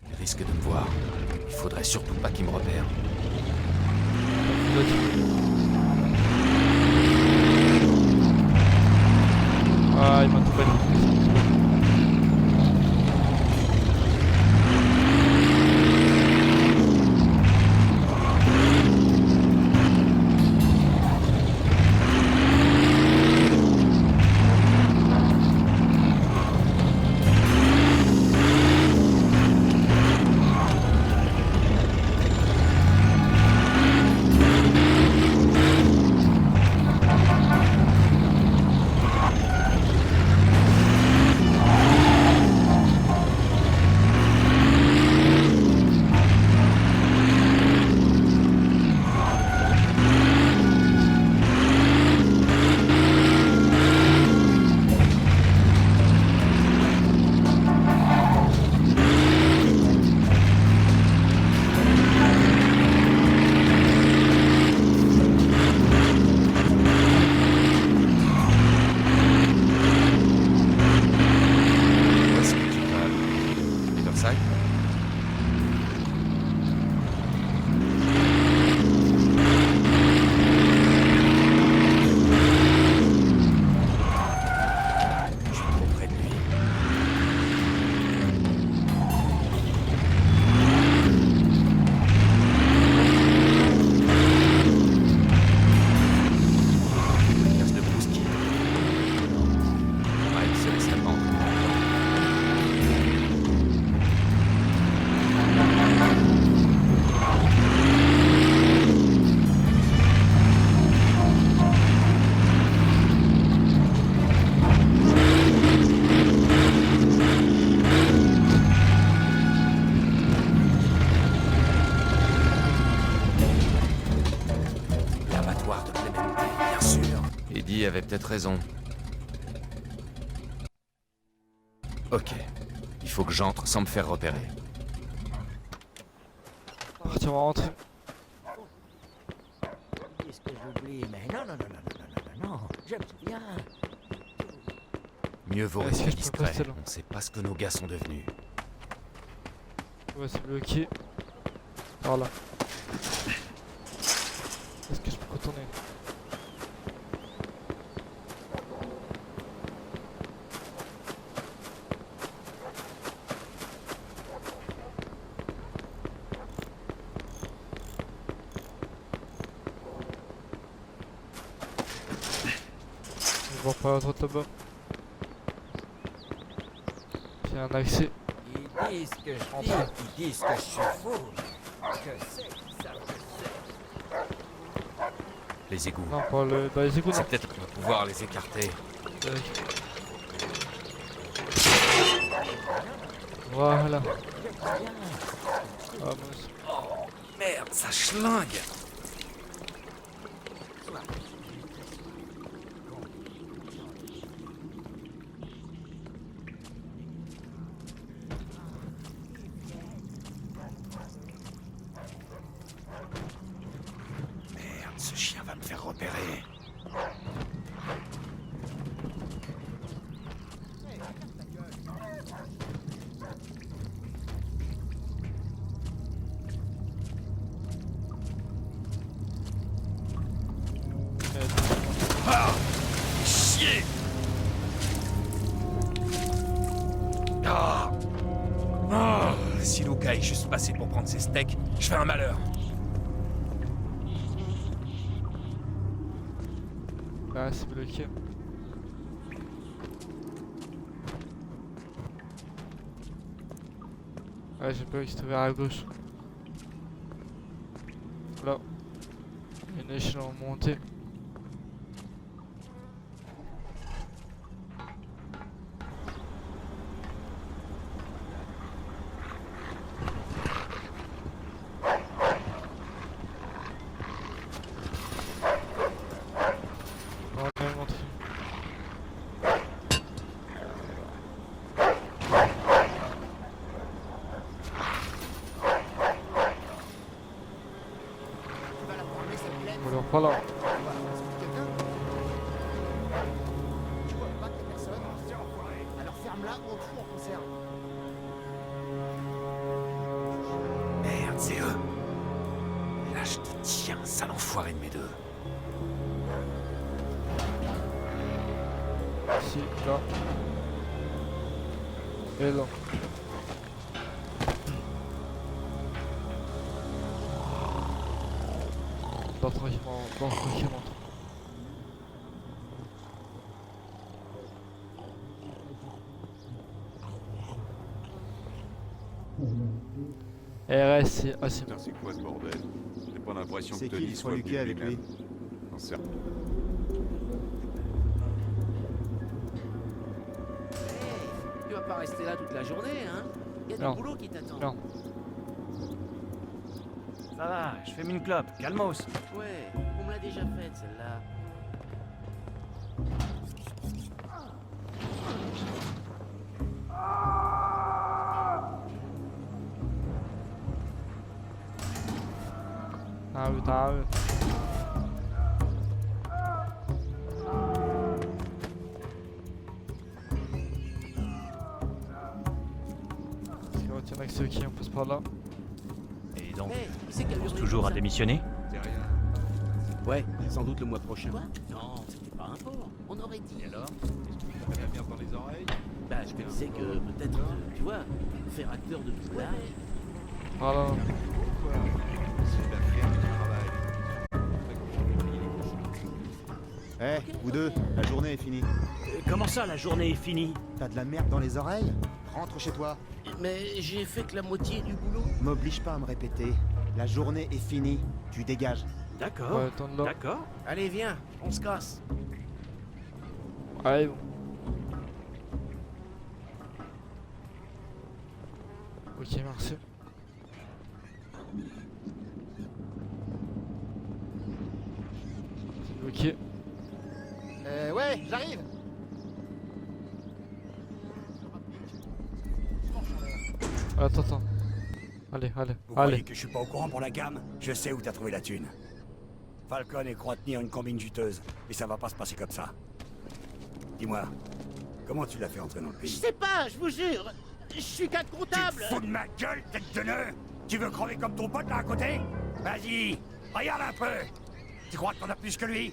Speaker 4: Il risque de me voir. Il faudrait surtout pas qu'il me repère.
Speaker 2: Ah, il m'a tout fait.
Speaker 4: Avait peut-être raison. Ok. Il faut que j'entre sans me faire repérer.
Speaker 2: Parti, on va rentrer.
Speaker 15: Qu'est-ce que j'oublie? Mais non, je me souviens.
Speaker 4: Mieux vaut rester discret. On ne sait pas ce que nos gars sont devenus.
Speaker 2: Ouais, c'est bloqué. Par là. Est-ce que je peux retourner? Je vois pas l'autre là-bas. Il y a un accès.
Speaker 6: Ils disent que je dis, ils disent que je suis fou. Que c'est qu'ils savent que c'est.
Speaker 4: Les égouts.
Speaker 2: Non, pas le... Dans les égouts, non.
Speaker 4: C'est peut-être qu'on va pouvoir les écarter.
Speaker 2: Voilà. Vamos.
Speaker 4: Oh, merde, ça schlingue.
Speaker 11: Merde, ce chien va me faire repérer.
Speaker 4: Ah, chier. Ah. Ah, si Luca est juste passé pour prendre ses steaks, je fais un malheur.
Speaker 2: Ah, c'est bloqué. Ah, j'ai peur qu'il s'est ouvert à gauche. Là. Il y a une échelle en montée. Alors pas là.
Speaker 1: Tu vois pas qu'il y a personne? Alors ferme-la, on te fout en conserve.
Speaker 4: Merde, c'est eux. Là, je te tiens, sale enfoiré de mes deux.
Speaker 2: Ici, là. Et là. Dors tranquillement, dors tranquillement. RS, c'est assez
Speaker 16: Putain, c'est quoi ce bordel? J'ai pas l'impression que
Speaker 19: C'est qui
Speaker 16: Tony
Speaker 19: le
Speaker 16: soit
Speaker 19: Luquet
Speaker 16: venu
Speaker 19: avec lui?
Speaker 16: lui-même. J'en sais rien.
Speaker 11: Tu vas pas rester là toute la journée, hein? Y a
Speaker 2: Non.
Speaker 11: du boulot qui t'attend.
Speaker 2: Non.
Speaker 19: Ça va, je fais une clope, calmos.
Speaker 11: Ouais, on me l'a déjà faite celle-là.
Speaker 2: Tahu. Si on retient l'accès qui on passe par là.
Speaker 19: Et donc,
Speaker 11: Hey, c'est qu'elle
Speaker 19: pense toujours à démissionner?
Speaker 11: Ouais, sans doute le mois prochain. Quoi? Non, c'était pas un fort. On aurait dit.
Speaker 7: Et alors? Est-ce que tu ferais la merde dans les oreilles?
Speaker 11: Bah, je te disais que peut-être, tu vois, faire acteur de doublage.
Speaker 2: Voilà.
Speaker 7: Pourquoi? C'est la flemme du travail. Après, quand je vais payer les cochons.
Speaker 19: Vous deux, la journée est finie. Comment ça, la journée est finie? T'as de la merde dans les oreilles? Rentre chez toi.
Speaker 11: Mais j'ai fait que la moitié du boulot.
Speaker 19: M'oblige pas à me répéter. La journée est finie. Tu dégages.
Speaker 11: D'accord.
Speaker 2: Ouais, attends là.
Speaker 11: D'accord. Allez, viens, on se casse.
Speaker 2: Allez, bon. Ok, merci. Ok.
Speaker 1: Ouais, j'arrive.
Speaker 2: Attends. Allez.
Speaker 12: Vous croyez que je suis pas au courant pour la gamme? Je sais où t'as trouvé la thune. Falcon et croit tenir une combine juteuse, et ça va pas se passer comme ça. Dis-moi, comment tu l'as fait entrer dans le
Speaker 11: Je
Speaker 12: pays?
Speaker 11: sais pas, je vous jure. Je suis qu'un comptable.
Speaker 12: Tu te fous de ma gueule, tête de nœud? Tu veux crever comme ton pote là à côté? Vas-y, regarde un peu. Tu crois que t'en as plus que lui?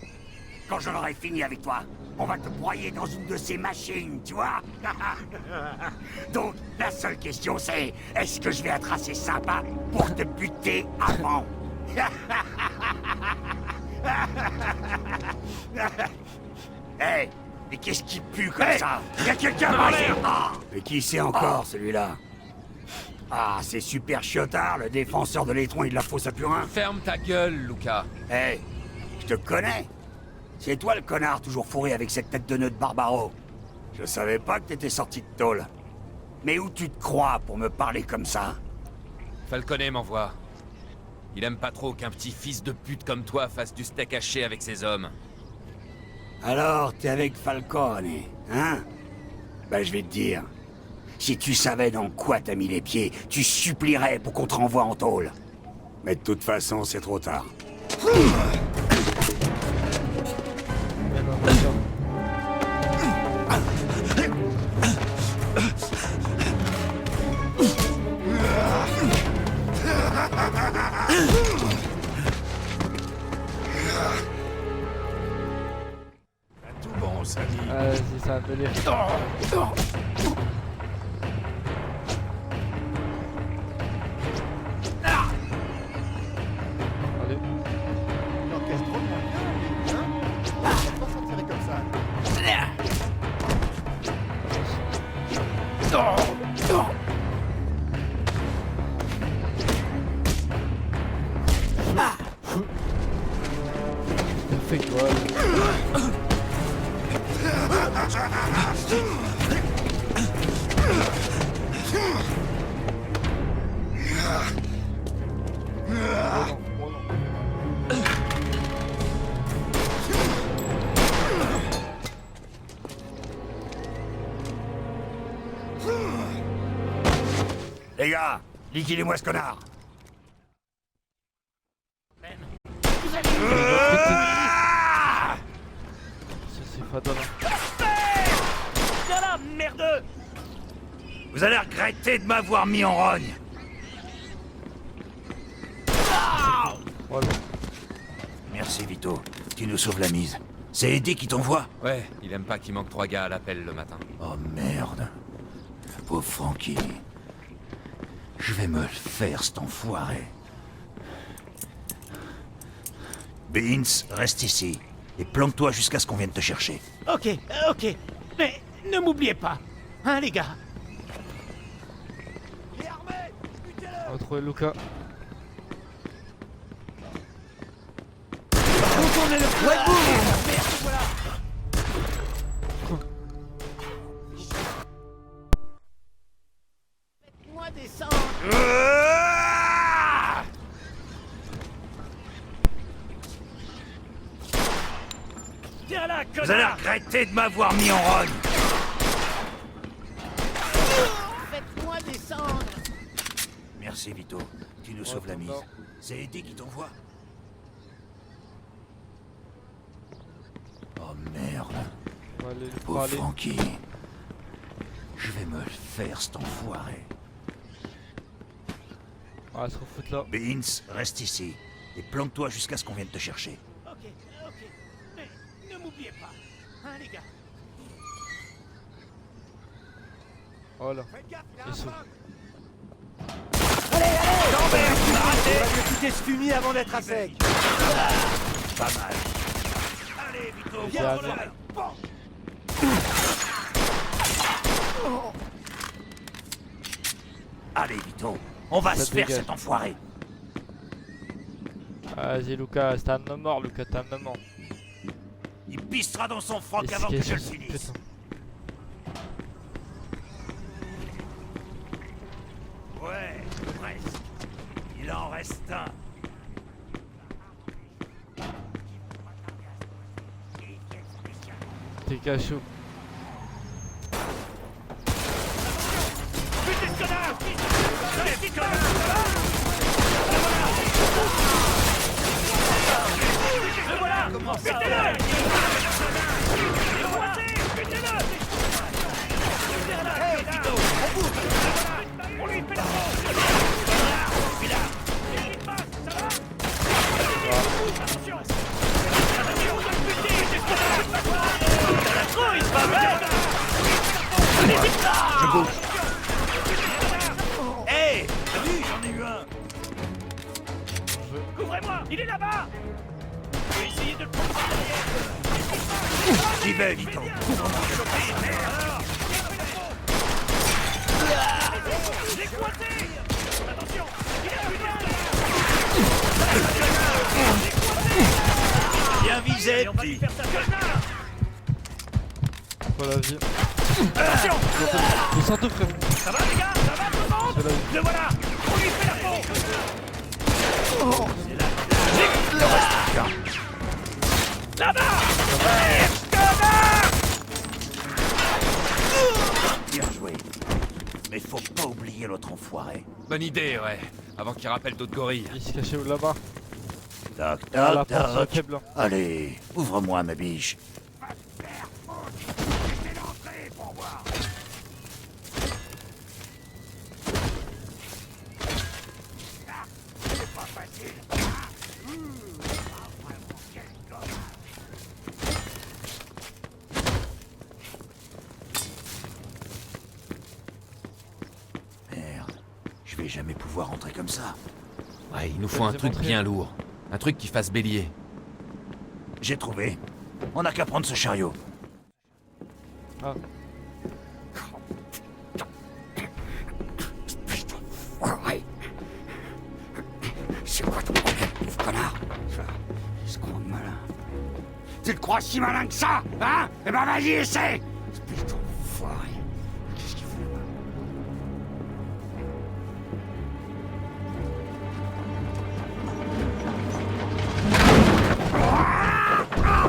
Speaker 12: Quand j'en aurai fini avec toi, on va te broyer dans une de ces machines, tu vois? Donc, la seule question c'est, est-ce que je vais être assez sympa pour te buter avant? Hey, Mais qu'est-ce qui pue comme ça? Y'a quelqu'un par ici! Ah! Mais qui c'est encore, celui-là? Ah, c'est Super Chiotard, le défenseur de l'étron et de la fosse à purin.
Speaker 4: Ferme ta gueule, Luca.
Speaker 12: Hé, je te connais. C'est toi le connard toujours fourré avec cette tête de nœud de Barbaro. Je savais pas que t'étais sorti de tôle. Mais où tu te crois pour me parler comme ça?
Speaker 4: Falconet m'envoie. Il aime pas trop qu'un petit fils de pute comme toi fasse du steak haché avec ses hommes.
Speaker 12: Alors, t'es avec Falcone, hein? Bah, je vais te dire. Si tu savais dans quoi t'as mis les pieds, tu supplierais pour qu'on te renvoie en tôle. Mais de toute façon, c'est trop tard.
Speaker 1: Tout bon, Samy.
Speaker 2: Vas-y, c'est un délire. Allez.
Speaker 19: L'orchestre trop bien, lui, hein? On va pas s'en tirer comme ça.
Speaker 2: Fait quoi là?
Speaker 12: Les gars, liquidez-moi ce connard.
Speaker 2: C'est fatal.
Speaker 12: Viens là, merdeux! Vous allez regretter de m'avoir mis en rogne.
Speaker 2: Voilà.
Speaker 12: Merci Vito, tu nous sauves la mise. C'est Eddie qui t'envoie?
Speaker 4: Ouais, il aime pas qu'il manque 3 gars à l'appel le matin.
Speaker 12: Oh merde. Pauvre Frankie. Je vais me le faire, cet enfoiré. Beans, reste ici. Et plante-toi jusqu'à ce qu'on vienne te chercher.
Speaker 15: Ok, ok. Mais ne m'oubliez pas. Hein, les gars?
Speaker 2: On va retrouver Luca.
Speaker 15: Retournez le feu! Merde, voilà! Faites-moi descendre! Tiens là, connard!
Speaker 12: Vous allez regretter de m'avoir mis en rogne.
Speaker 15: Faites-moi descendre!
Speaker 12: Merci Vito, tu nous sauves la mise. C'est Eddie qui t'envoie? Oh merde.
Speaker 2: On va aller lui
Speaker 12: Pauvre
Speaker 2: parler.
Speaker 12: Frankie. Je vais me le faire, cet enfoiré.
Speaker 2: On va se refoutre là.
Speaker 12: Beans, reste ici. Et plante-toi jusqu'à ce qu'on vienne te chercher.
Speaker 15: Ok, ok. Mais ne m'oubliez pas. Hein, les gars?
Speaker 2: Voilà. Il s'ouvre.
Speaker 15: Allez, allez!
Speaker 12: Non merde, tu m'as raté!
Speaker 19: On va mieux quitter ce fumier avant d'être à sec.
Speaker 12: Pas mal. Allez, Vito,
Speaker 2: Viens,
Speaker 12: viens,
Speaker 2: viens.
Speaker 12: voilà. Allez, Vito, on va
Speaker 2: Ça
Speaker 12: se faire
Speaker 2: dégage.
Speaker 12: cet enfoiré.
Speaker 2: Vas-y Luca, c'est un homme mort Luca, t'es un homme mort.
Speaker 12: Il pissera dans son froc
Speaker 2: Et
Speaker 12: avant
Speaker 2: ce
Speaker 12: que
Speaker 2: qui
Speaker 12: je
Speaker 2: est
Speaker 12: le
Speaker 2: sûr,
Speaker 12: finisse.
Speaker 2: putain.
Speaker 12: Ouais, presque. Il en reste un.
Speaker 2: T'es cachot.
Speaker 12: Putain de connard! Allez, vite, connard! Le voilà!
Speaker 15: Comment ça?
Speaker 12: Butez-le! Il est coincé! Butez-le!
Speaker 15: Hey, Vito, on bouge!
Speaker 12: On lui fait la mort! Celui-là! Il passe, ça va? Attention! Attention, on doit le buter! T'as la trouille, c'est pas vrai! Allez, vite là! Je bouge! Hé! T'as vu? J'en ai eu un! Couvrez-moi! Il est là-bas! Je vais essayer de le prendre par derrière! J'y vais, Vito.
Speaker 15: J'ai coincé. Attention,
Speaker 12: Bien visé, petit.
Speaker 2: Voilà, viens.
Speaker 15: Attention.
Speaker 2: Je sens tout, frérot.
Speaker 15: Ça va les gars? Ça va tout le monde? Le voilà. On lui fait la peau. C'est là. Là-bas.
Speaker 12: Bien joué. Mais faut pas oublier l'autre enfoiré.
Speaker 4: Bonne idée, ouais. Avant qu'il rappelle d'autres gorilles.
Speaker 2: Il se cachait où là-bas?
Speaker 12: Toc,
Speaker 2: Ah, la
Speaker 12: toc,
Speaker 2: porte
Speaker 12: toc.
Speaker 2: faible.
Speaker 12: Allez, ouvre-moi, ma biche. Merde, je vais jamais pouvoir rentrer comme ça.
Speaker 4: Ouais, il nous faut un truc bien lourd. Un truc qui fasse bélier.
Speaker 12: J'ai trouvé. On n'a qu'à prendre ce chariot.
Speaker 2: Ah.
Speaker 12: Ouais. C'est quoi ton problème, pauvre connard? Ce gros malin. Tu te crois si malin que ça, hein? Eh ben vas-y, essaie! Putain, enfoiré. Qu'est-ce qu'il fout?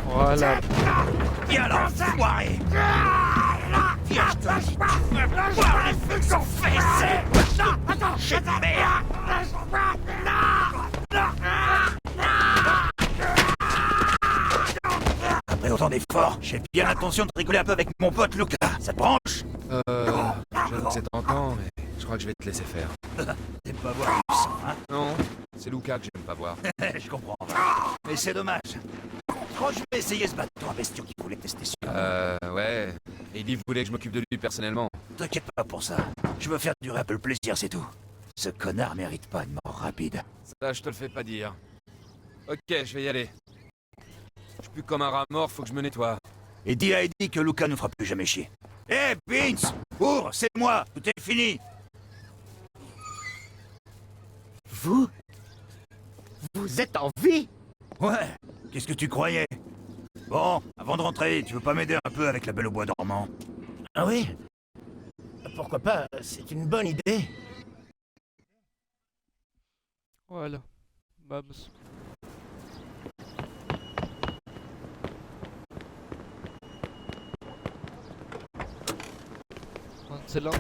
Speaker 2: Voilà.
Speaker 12: Viens là, enfoiré! Viens, je te dis, tu vas voir les feux que sont fessés! Non, attends, je te merde! Après autant d'efforts, j'ai bien l'intention de rigoler un peu avec mon pote Luca. Ça te branche?
Speaker 4: J'avoue que c'est tentant, mais je crois que je vais te laisser faire.
Speaker 12: T'aimes pas voir du sang, hein?
Speaker 4: Non, c'est Luca que j'aime pas voir.
Speaker 12: Je comprends. Mais c'est dommage. Quand je vais essayer ce bâton à bestiaux qui voulait tester sur moi.
Speaker 4: Ouais. Et il voulait que je m'occupe de lui personnellement.
Speaker 12: T'inquiète pas pour ça. Je veux faire durer un peu le plaisir, c'est tout. Ce connard mérite pas une mort rapide.
Speaker 4: Ça, je te le fais pas dire. Ok, je vais y aller. Je suis plus comme un rat mort, faut que je me nettoie.
Speaker 12: Et dis à Eddie que Luca ne fera plus jamais chier. Hé, Vince! Ouvre, c'est moi! Tout est fini!
Speaker 11: Vous? Vous êtes en vie?
Speaker 12: Ouais, qu'est-ce que tu croyais? Bon, avant de rentrer, tu veux pas m'aider un peu avec la Belle au bois dormant?
Speaker 11: Ah oui? Pourquoi pas? C'est une bonne idée.
Speaker 2: Voilà. Babs. C'est là.